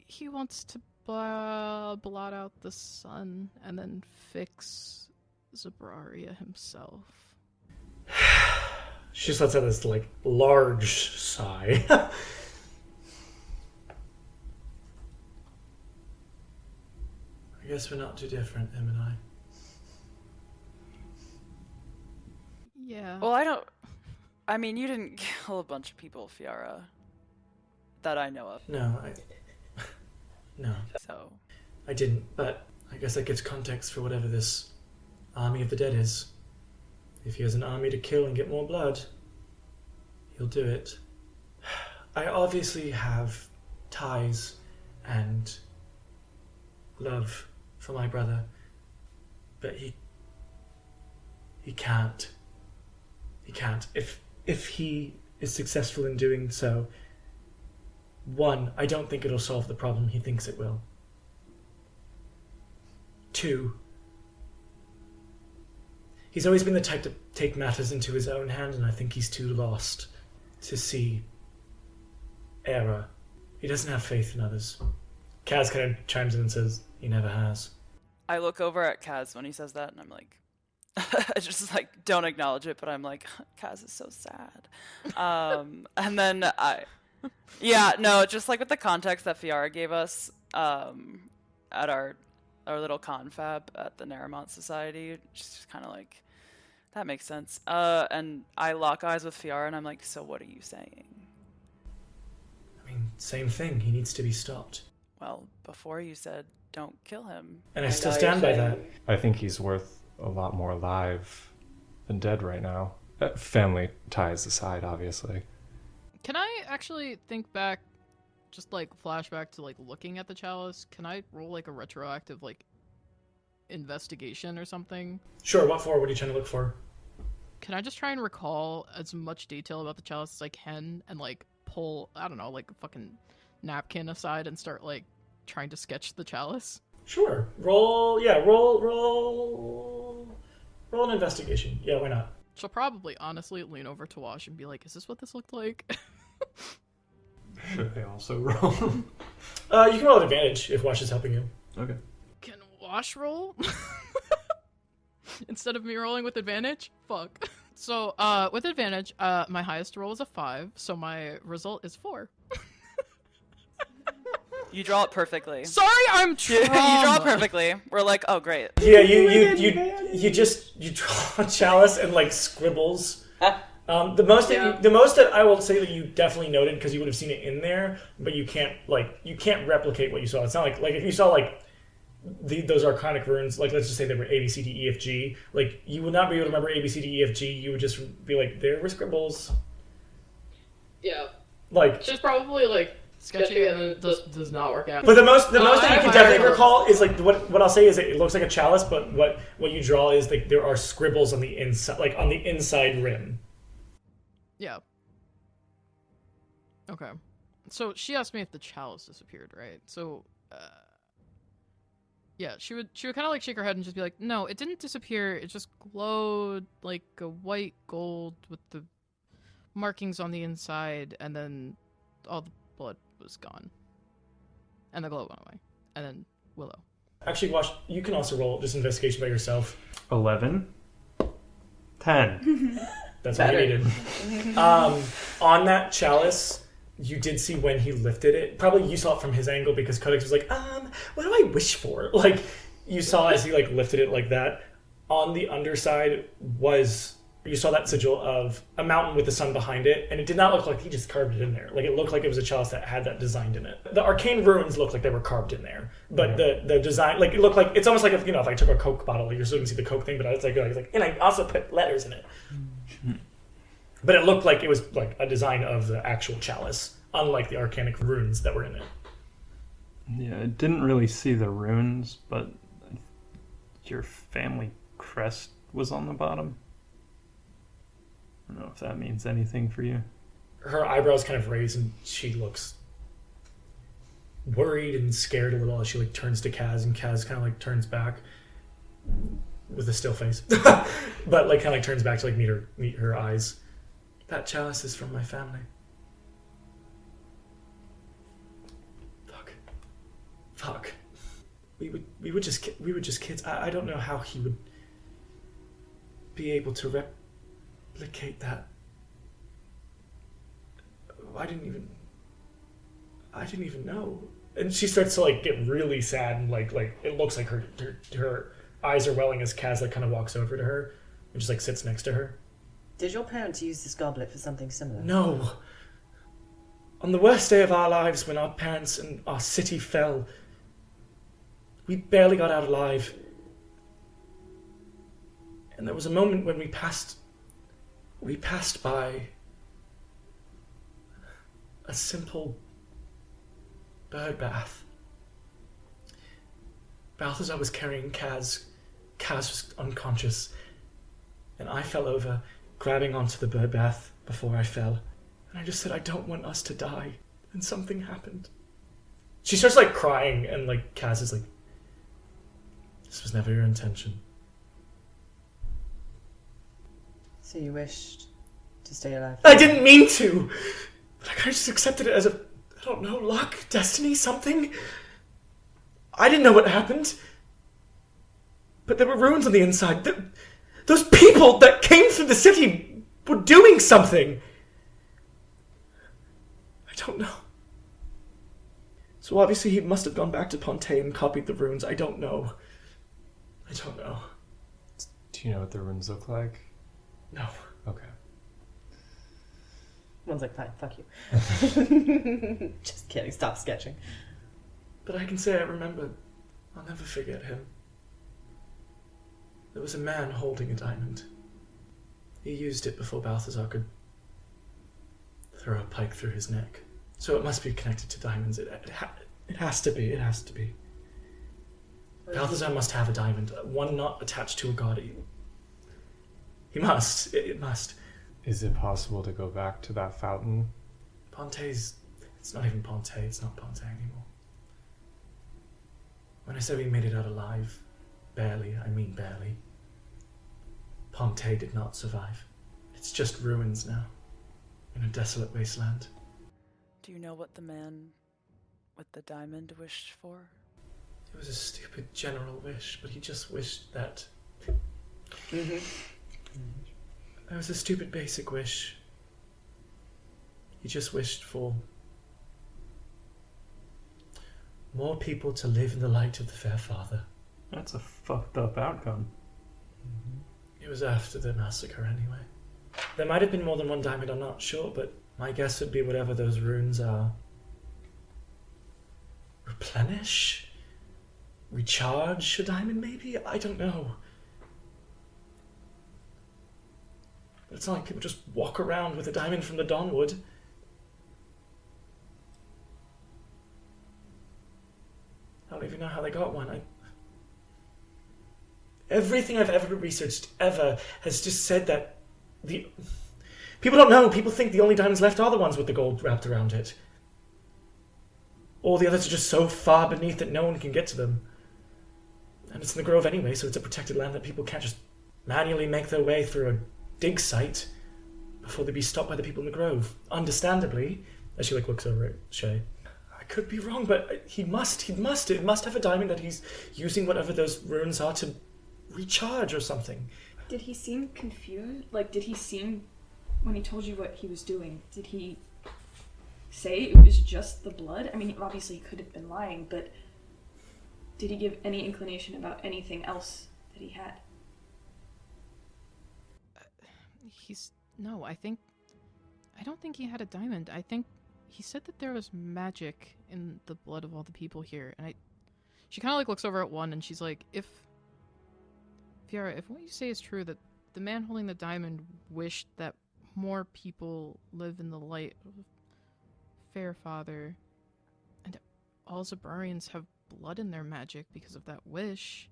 he wants to blot out the sun and then fix Zabraria himself. She just lets out this like large sigh. I guess we're not too different, him and I. Yeah. Well, I mean, you didn't kill a bunch of people, Fiara. That I know of. No. So. I didn't, but I guess that gives context for whatever this army of the dead is. If he has an army to kill and get more blood, he'll do it. I obviously have ties and love for my brother, but he can't. He can't. If he is successful in doing so, one, I don't think it'll solve the problem he thinks it will. Two, he's always been the type to take matters into his own hand, and I think he's too lost to see error. He doesn't have faith in others. Kaz kind of chimes in and says, he never has. I look over at Kaz when he says that, and I'm like, I just like don't acknowledge it, but I'm like, Kaz is so sad. And then just like with the context that Fiara gave us at our little confab at the Naramont Society, just kind of like, that makes sense. And I lock eyes with Fiara, and I'm like, so what are you saying? I mean, same thing. He needs to be stopped. Well, before you said don't kill him. And I still stand by that. I think he's worth a lot more alive than dead right now. Family ties aside, obviously. Can I actually think back, just like flashback to like looking at the chalice? Can I roll like a retroactive like investigation or something? Sure, what for? What are you trying to look for? Can I just try and recall as much detail about the chalice as I can and like pull, I don't know, like a fucking napkin aside and start like trying to sketch the chalice? Sure. Roll an investigation. Yeah, why not? She'll probably honestly lean over to Wash and be like, is this what this looked like? Should I also roll? You can roll an advantage if Wash is helping you. Okay. Can Wash roll? Instead of me rolling with advantage? Fuck. So, with advantage, my highest roll is a 5, so my result is 4. You draw it perfectly. Sorry, I'm trying. You draw it perfectly. We're like, oh great. Yeah, you draw a chalice and like scribbles. The most that I will say that you definitely noted, because you would have seen it in there, but you can't replicate what you saw. It's not like if you saw like those arcanic runes, like let's just say they were A B C D E F G, like you would not be able to remember A B C D E F G. You would just be like, there were scribbles. Yeah. Like she's probably like sketchy and then does not work out. But the most that you can definitely recall is like what I'll say is it looks like a chalice, but what you draw is like there are scribbles on the inside, like on the inside rim. Yeah. Okay. So she asked me if the chalice disappeared, right? So, yeah, she would kind of like shake her head and just be like, "No, it didn't disappear. It just glowed like a white gold with the markings on the inside, and then all the blood was gone, and the glow went away, and then Willow." Actually, Wash, you can also roll just investigation by yourself. 11. 10. That's what you needed. On that chalice, you did see when he lifted it. Probably you saw it from his angle because Codex was like, what do I wish for? Like, you saw as he like lifted it like that. On the underside you saw that sigil of a mountain with the sun behind it, and it did not look like he just carved it in there. Like, it looked like it was a chalice that had that designed in it. The arcane runes looked like they were carved in there, but the design, like, it looked like, it's almost like if I took a Coke bottle, you're still gonna see the Coke thing, but it's like, and I also put letters in it. But it looked like it was like a design of the actual chalice, unlike the arcanic runes that were in it. Yeah, I didn't really see the runes, but your family crest was on the bottom. I don't know if that means anything for you. Her eyebrows kind of raise, and she looks worried and scared a little as she like turns to Kaz, and Kaz kind of like turns back with a still face, but like kind of like turns back to like meet her eyes. That chalice is from my family. Fuck. We were just kids. I don't know how he would be able to replicate that. I didn't even know. And she starts to like get really sad, and like it looks like her eyes are welling as Kaz like kind of walks over to her and just like sits next to her. Did your parents use this goblet for something similar? No. On the worst day of our lives, when our parents and our city fell, we barely got out alive. And there was a moment when we passed by a simple bird bath. Balthazar was carrying Kaz. Kaz was unconscious. And I fell over, grabbing onto the bird bath before I fell. And I just said, I don't want us to die. And something happened. She starts like crying, and like Kaz is like, this was never your intention. So you wished to stay alive? I didn't mean to! But I just accepted it as I don't know, luck, destiny, something. I didn't know what happened. But there were ruins on the inside. Those people that came through the city were doing something. I don't know. So obviously he must have gone back to Ponte and copied the runes. I don't know. Do you know what the runes look like? No. Okay. One's like, fine, fuck you. Just kidding, stop sketching. But I can say I remember. I'll never forget him. There was a man holding a diamond. He used it before Balthazar could throw a pike through his neck. So it must be connected to diamonds. It has to be. It has to be. Balthazar must have a diamond. One not attached to a god. He must. It must. Is it possible to go back to that fountain? Ponte's... It's not even Ponte. It's not Ponte anymore. When I say we made it out alive, barely, I mean barely. Ponte did not survive. It's just ruins now, in a desolate wasteland. Do you know what the man with the diamond wished for? It was a stupid general wish, but he just wished that... Mm-hmm. It was a stupid basic wish. He just wished for more people to live in the light of the fair father. That's a fucked up outcome. It was after the massacre anyway. There might have been more than one diamond, I'm not sure, but my guess would be whatever those runes are. Replenish? Recharge a diamond, maybe? I don't know. But it's not like people just walk around with a diamond from the Dawnwood. I don't even know how they got one. Everything I've ever researched, ever, has just said that the... People don't know. People think the only diamonds left are the ones with the gold wrapped around it. All the others are just so far beneath that no one can get to them. And it's in the Grove anyway, so it's a protected land that people can't just manually make their way through a dig site before they be stopped by the people in the Grove. Understandably, as she looks over at Shay. I could be wrong, but it must have a diamond that he's using whatever those runes are to recharge or something. Did he seem confused? Like, did he seem, when he told you what he was doing, did he say it was just the blood? I mean, obviously he could have been lying, but did he give any inclination about anything else that he had? I don't think he had a diamond. I think he said that there was magic in the blood of all the people here, and she kind of like looks over at one and she's like, if Fiora, if what you say is true, that the man holding the diamond wished that more people live in the light of Fairfather, and all Zabrarians have blood in their magic because of that wish,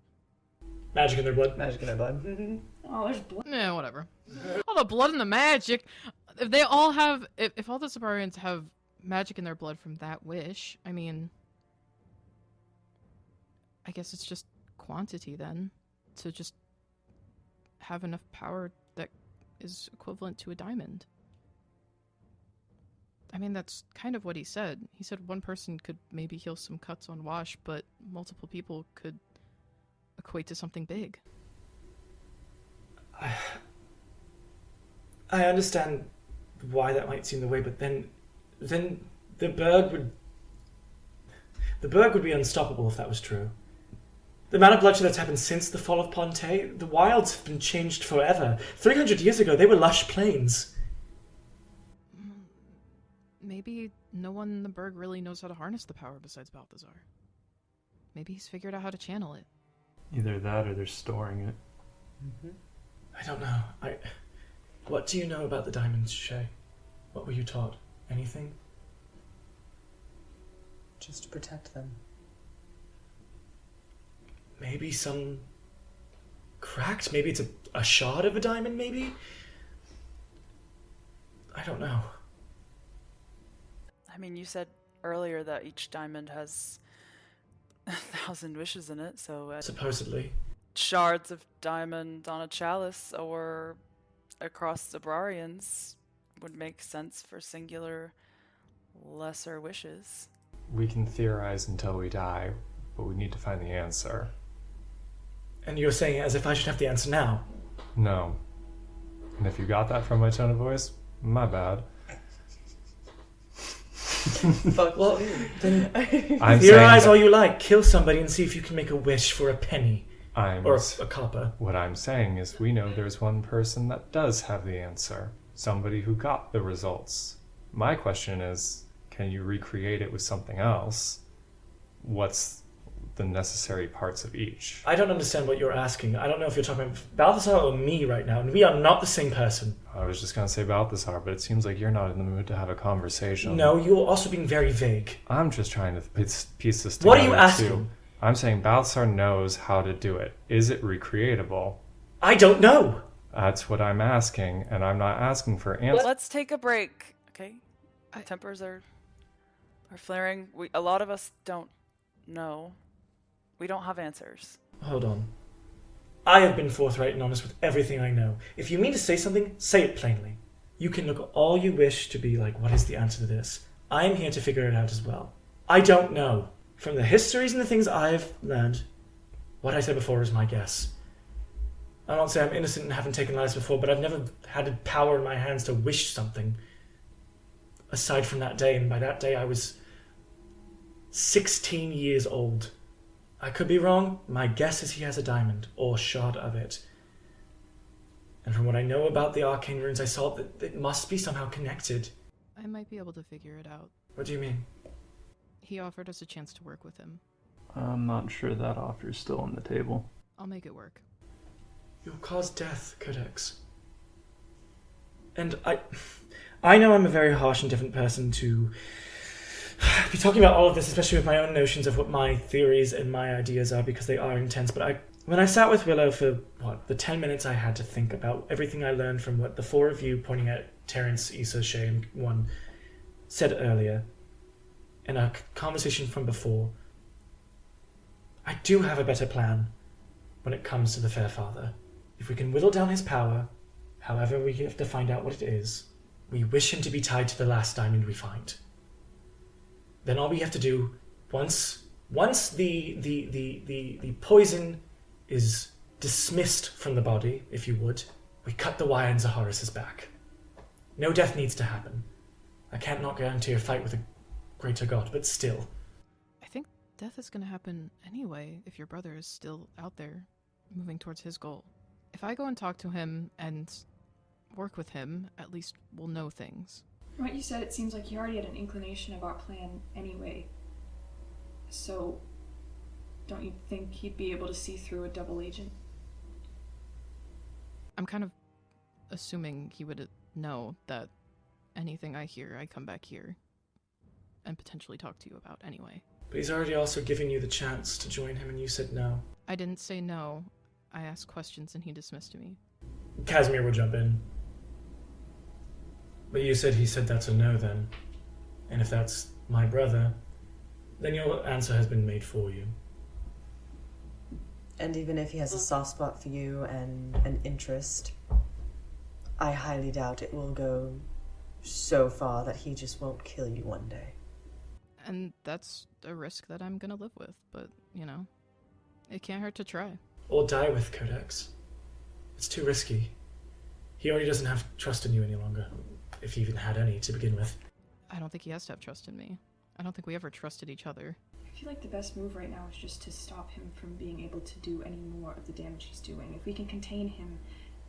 Magic in their blood. Magic in their blood. Oh, there's blood. Yeah, whatever. All the blood and the magic. If they all have, if all the Sabarians have magic in their blood from that wish, I mean, I guess it's just quantity then, to just have enough power that is equivalent to a diamond. I mean, that's kind of what he said. He said one person could maybe heal some cuts on Wash, but multiple people could equate to something big. I understand why that might seem the way, but then the Berg would be unstoppable if that was true. The amount of bloodshed that's happened since the fall of Ponte, the wilds have been changed forever. 300 years ago, they were lush plains. Maybe no one in the Berg really knows how to harness the power besides Balthazar. Maybe he's figured out how to channel it. Either that or they're storing it. I don't know. What do you know about the diamonds, Shay? What were you taught? Anything? Just to protect them. Maybe some cracked? Maybe it's a shard of a diamond, maybe? I don't know. I mean, you said earlier that each diamond has 1,000 wishes in it, so Supposedly. shards of diamond on a chalice or across the Brarians would make sense for singular lesser wishes. We can theorize until we die, but we need to find the answer. And you're saying it as if I should have the answer now. No. And if you got that from my tone of voice, my bad. Fuck. Well, then I'm theorize saying all you like. Kill somebody and see if you can make a wish for a penny. Or a copper. What I'm saying is we know there's one person that does have the answer. Somebody who got the results. My question is, can you recreate it with something else? What's the necessary parts of each? I don't understand what you're asking. I don't know if you're talking about Balthazar or me right now, and we are not the same person. I was just going to say Balthazar, but it seems like you're not in the mood to have a conversation. No, you're also being very vague. I'm just trying to piece this together. What are you asking? Too. I'm saying Balthazar knows how to do it. Is it recreatable? I don't know. That's what I'm asking, and I'm not asking for answers. Let's take a break, okay? Tempers are flaring. A lot of us don't know. We don't have answers. Hold on. I have been forthright and honest with everything I know. If you mean to say something, say it plainly. You can look all you wish to be like, what is the answer to this? I am here to figure it out as well. I don't know. From the histories and the things I've learned, what I said before is my guess. I don't say I'm innocent and haven't taken lives before, but I've never had power in my hands to wish something. Aside from that day, and by that day I was 16 years old. I could be wrong. My guess is he has a diamond, or shard of it. And from what I know about the arcane runes, I saw that it must be somehow connected. I might be able to figure it out. What do you mean? He offered us a chance to work with him. I'm not sure that offer's still on the table. I'll make it work. You'll cause death, Codex. And I know I'm a very harsh and different person to be talking about all of this, especially with my own notions of what my theories and my ideas are, because they are intense. But when I sat with Willow for, the 10 minutes I had to think about everything I learned from what the four of you, pointing at Terrence, Issa, Shay, and one, said earlier, in our conversation from before, I do have a better plan when it comes to the Fairfather. If we can whittle down his power, however we have to find out what it is, we wish him to be tied to the last diamond we find. Then all we have to do, once the poison is dismissed from the body, if you would, we cut the wire in Zaharis's back. No death needs to happen. I can't not guarantee a fight with a greater god, but still. I think death is going to happen anyway if your brother is still out there, moving towards his goal. If I go and talk to him and work with him, at least we'll know things. From what you said, it seems like you already had an inclination of our plan anyway. So, don't you think he'd be able to see through a double agent? I'm kind of assuming he would know that anything I hear, I come back here and potentially talk to you about anyway. But he's already also given you the chance to join him and you said no. I didn't say no. I asked questions and he dismissed me. Casimir will jump in. But you said he said that's a no then. And if that's my brother, then your answer has been made for you. And even if he has a soft spot for you and an interest, I highly doubt it will go so far that he just won't kill you one day. And that's a risk that I'm gonna live with, but, you know, it can't hurt to try. Or die with Codex. It's too risky. He already doesn't have trust in you any longer, if he even had any to begin with. I don't think he has to have trust in me. I don't think we ever trusted each other. I feel like the best move right now is just to stop him from being able to do any more of the damage he's doing. If we can contain him,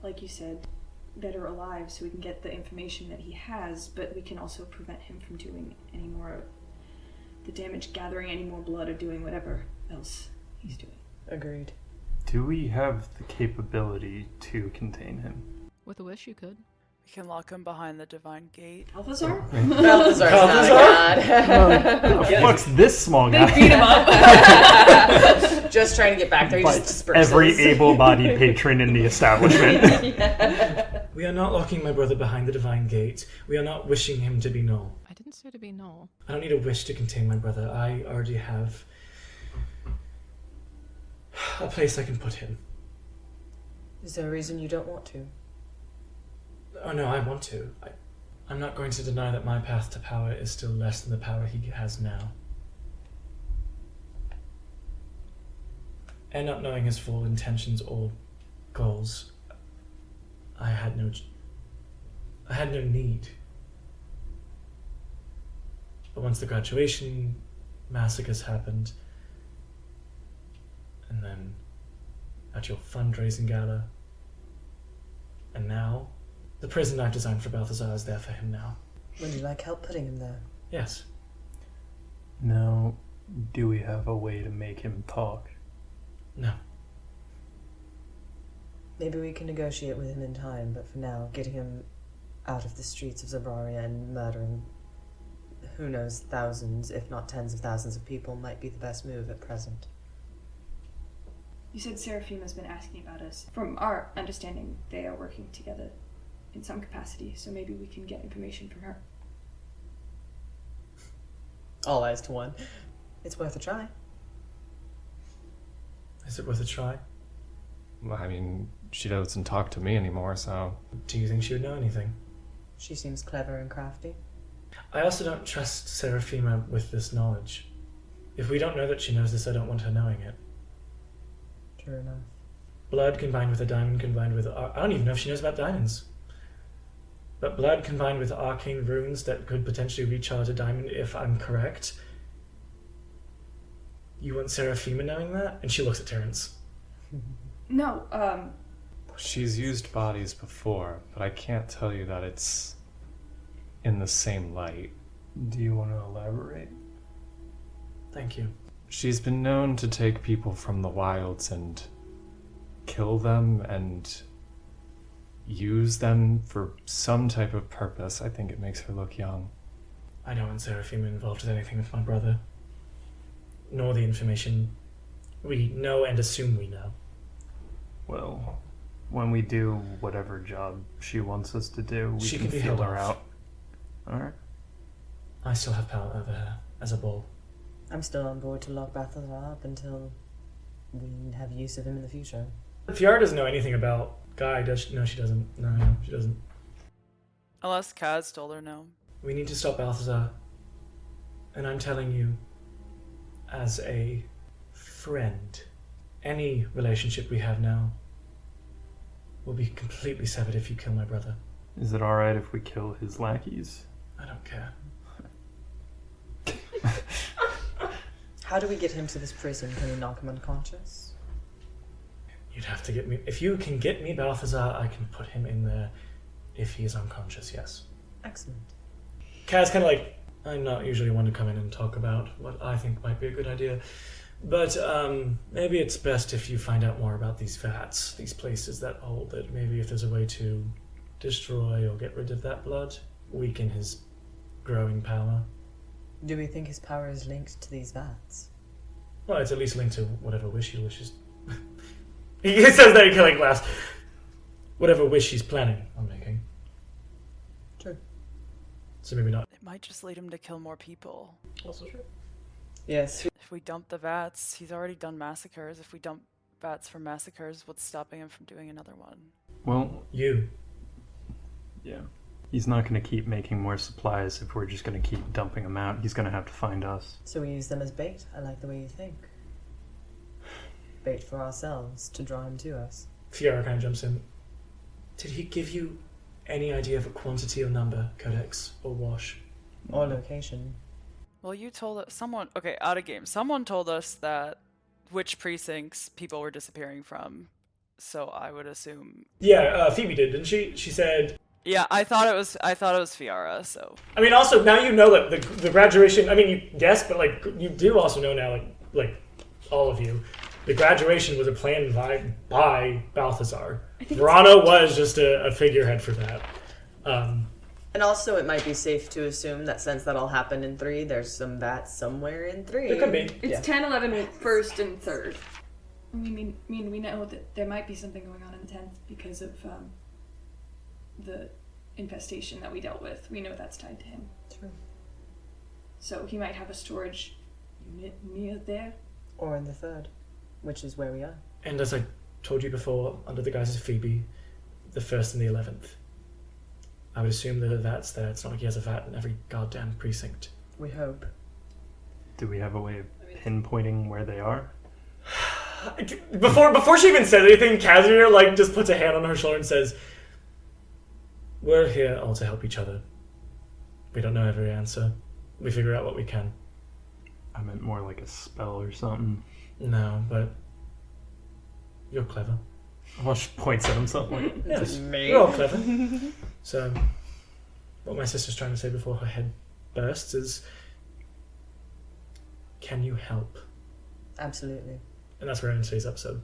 like you said, better alive so we can get the information that he has, but we can also prevent him from doing any more of the damage, gathering any more blood, or doing whatever else he's doing. Agreed. Do we have the capability to contain him? With a wish, you could. We can lock him behind the divine gate. Balthazar? Balthazar's not a god. What the fuck's this small They guy? beat him up. Just trying to get back there, he just Bites disperses. every able-bodied patron in the establishment. We are not locking my brother behind the divine gate. We are not wishing him to be null. I didn't say to be null. I don't need a wish to contain my brother. I already have a place I can put him. Is there a reason you don't want to? Oh no, I want to. I'm not going to deny that my path to power is still less than the power he has now. And not knowing his full intentions or goals, I had no need. But once the graduation massacres happened, and then at your fundraising gala, and now, the prison I've designed for Balthazar is there for him now. Would you like help putting him there? Yes. Now, do we have a way to make him talk? No. Maybe we can negotiate with him in time, but for now, getting him out of the streets of Zabraria and murdering, who knows, thousands, if not tens of thousands of people might be the best move at present. You said Seraphima's been asking about us. From our understanding, they are working together in some capacity, so maybe we can get information from her. All eyes to one. It's worth a try. Is it worth a try? Well, I mean, she doesn't talk to me anymore, so... Do you think she would know anything? She seems clever and crafty. I also don't trust Seraphima with this knowledge. If we don't know that she knows this, I don't want her knowing it. True enough. Blood combined with a diamond combined with... I don't even know if she knows about diamonds. But blood combined with arcane runes that could potentially recharge a diamond, if I'm correct. You want Seraphima knowing that? And she looks at Terrence. No, She's used bodies before, but I can't tell you that it's in the same light. Do you want to elaborate? Thank you. She's been known to take people from the wilds and kill them and use them for some type of purpose. I think it makes her look young. I don't want Seraphima involved with anything with my brother. Nor the information we know and assume we know. Well, when we do whatever job she wants us to do, we She can can be feel held her off. out. Alright. I still have power over her as a bull. I'm still on board to lock Balthazar up until we have use of him in the future. Fiara doesn't know anything about Guy, does she? No, she doesn't. No, she doesn't. Unless Kaz told her no. We need to stop Balthazar. And I'm telling you, as a friend, any relationship we have now will be completely severed if you kill my brother. Is it alright if we kill his lackeys? I don't care. How do we get him to this prison? Can we knock him unconscious? You'd have to get me... If you can get me Balthazar, I can put him in there if he is unconscious, yes. Excellent. Kaz kind of like... I'm not usually one to come in and talk about what I think might be a good idea. But maybe it's best if you find out more about these vats, these places that hold it. Maybe if there's a way to destroy or get rid of that blood, weaken his growing power. Do we think his power is linked to these vats? Well, it's at least linked to whatever wish he wishes He says that, he kind of laughs. Whatever wish he's planning on making. True. So maybe not. It might just lead him to kill more people. Also true. Yes. If we dump the Vats, he's already done massacres. If we dump Vats for massacres, what's stopping him from doing another one? Well, You. yeah. He's not going to keep making more supplies if we're just going to keep dumping them out. He's going to have to find us. So we use them as bait. I like the way you think. Bait for ourselves to draw him to us. Fiora kind of jumps in. Did he give you any idea of a quantity or number, Codex or Wash? Or location. Well, you told us okay, out of game. Someone told us that which precincts people were disappearing from. So I would assume. Yeah, Phoebe did, didn't she? She said. Yeah, I thought it was Fiara. So. I mean, also now you know that the graduation. I mean, you guess, but like you do also know now, like all of you, the graduation was a plan by Balthazar. Verano was just a figurehead for that. And also, it might be safe to assume that since that all happened in 3, there's some Vats somewhere in 3. It could be. It's 10, 11, first, and third. We know that there might be something going on in the 10th because of the infestation that we dealt with. We know that's tied to him. True. So he might have a storage unit near there. Or in the 3rd, which is where we are. And as I told you before, under the guise of Phoebe, the 1st and the 11th. I would assume that that's there. It's not like he has a vat in every goddamn precinct. We hope. Do we have a way of pinpointing where they are? Before she even says anything, Casimir just puts a hand on her shoulder and says, "We're here all to help each other. We don't know every answer. We figure out what we can." I meant more like a spell or something. No, but you're clever. Wash points at himself like, Yes, you're all clever. So, what my sister's trying to say before her head bursts is, can you help? Absolutely. And that's where I end today's episode.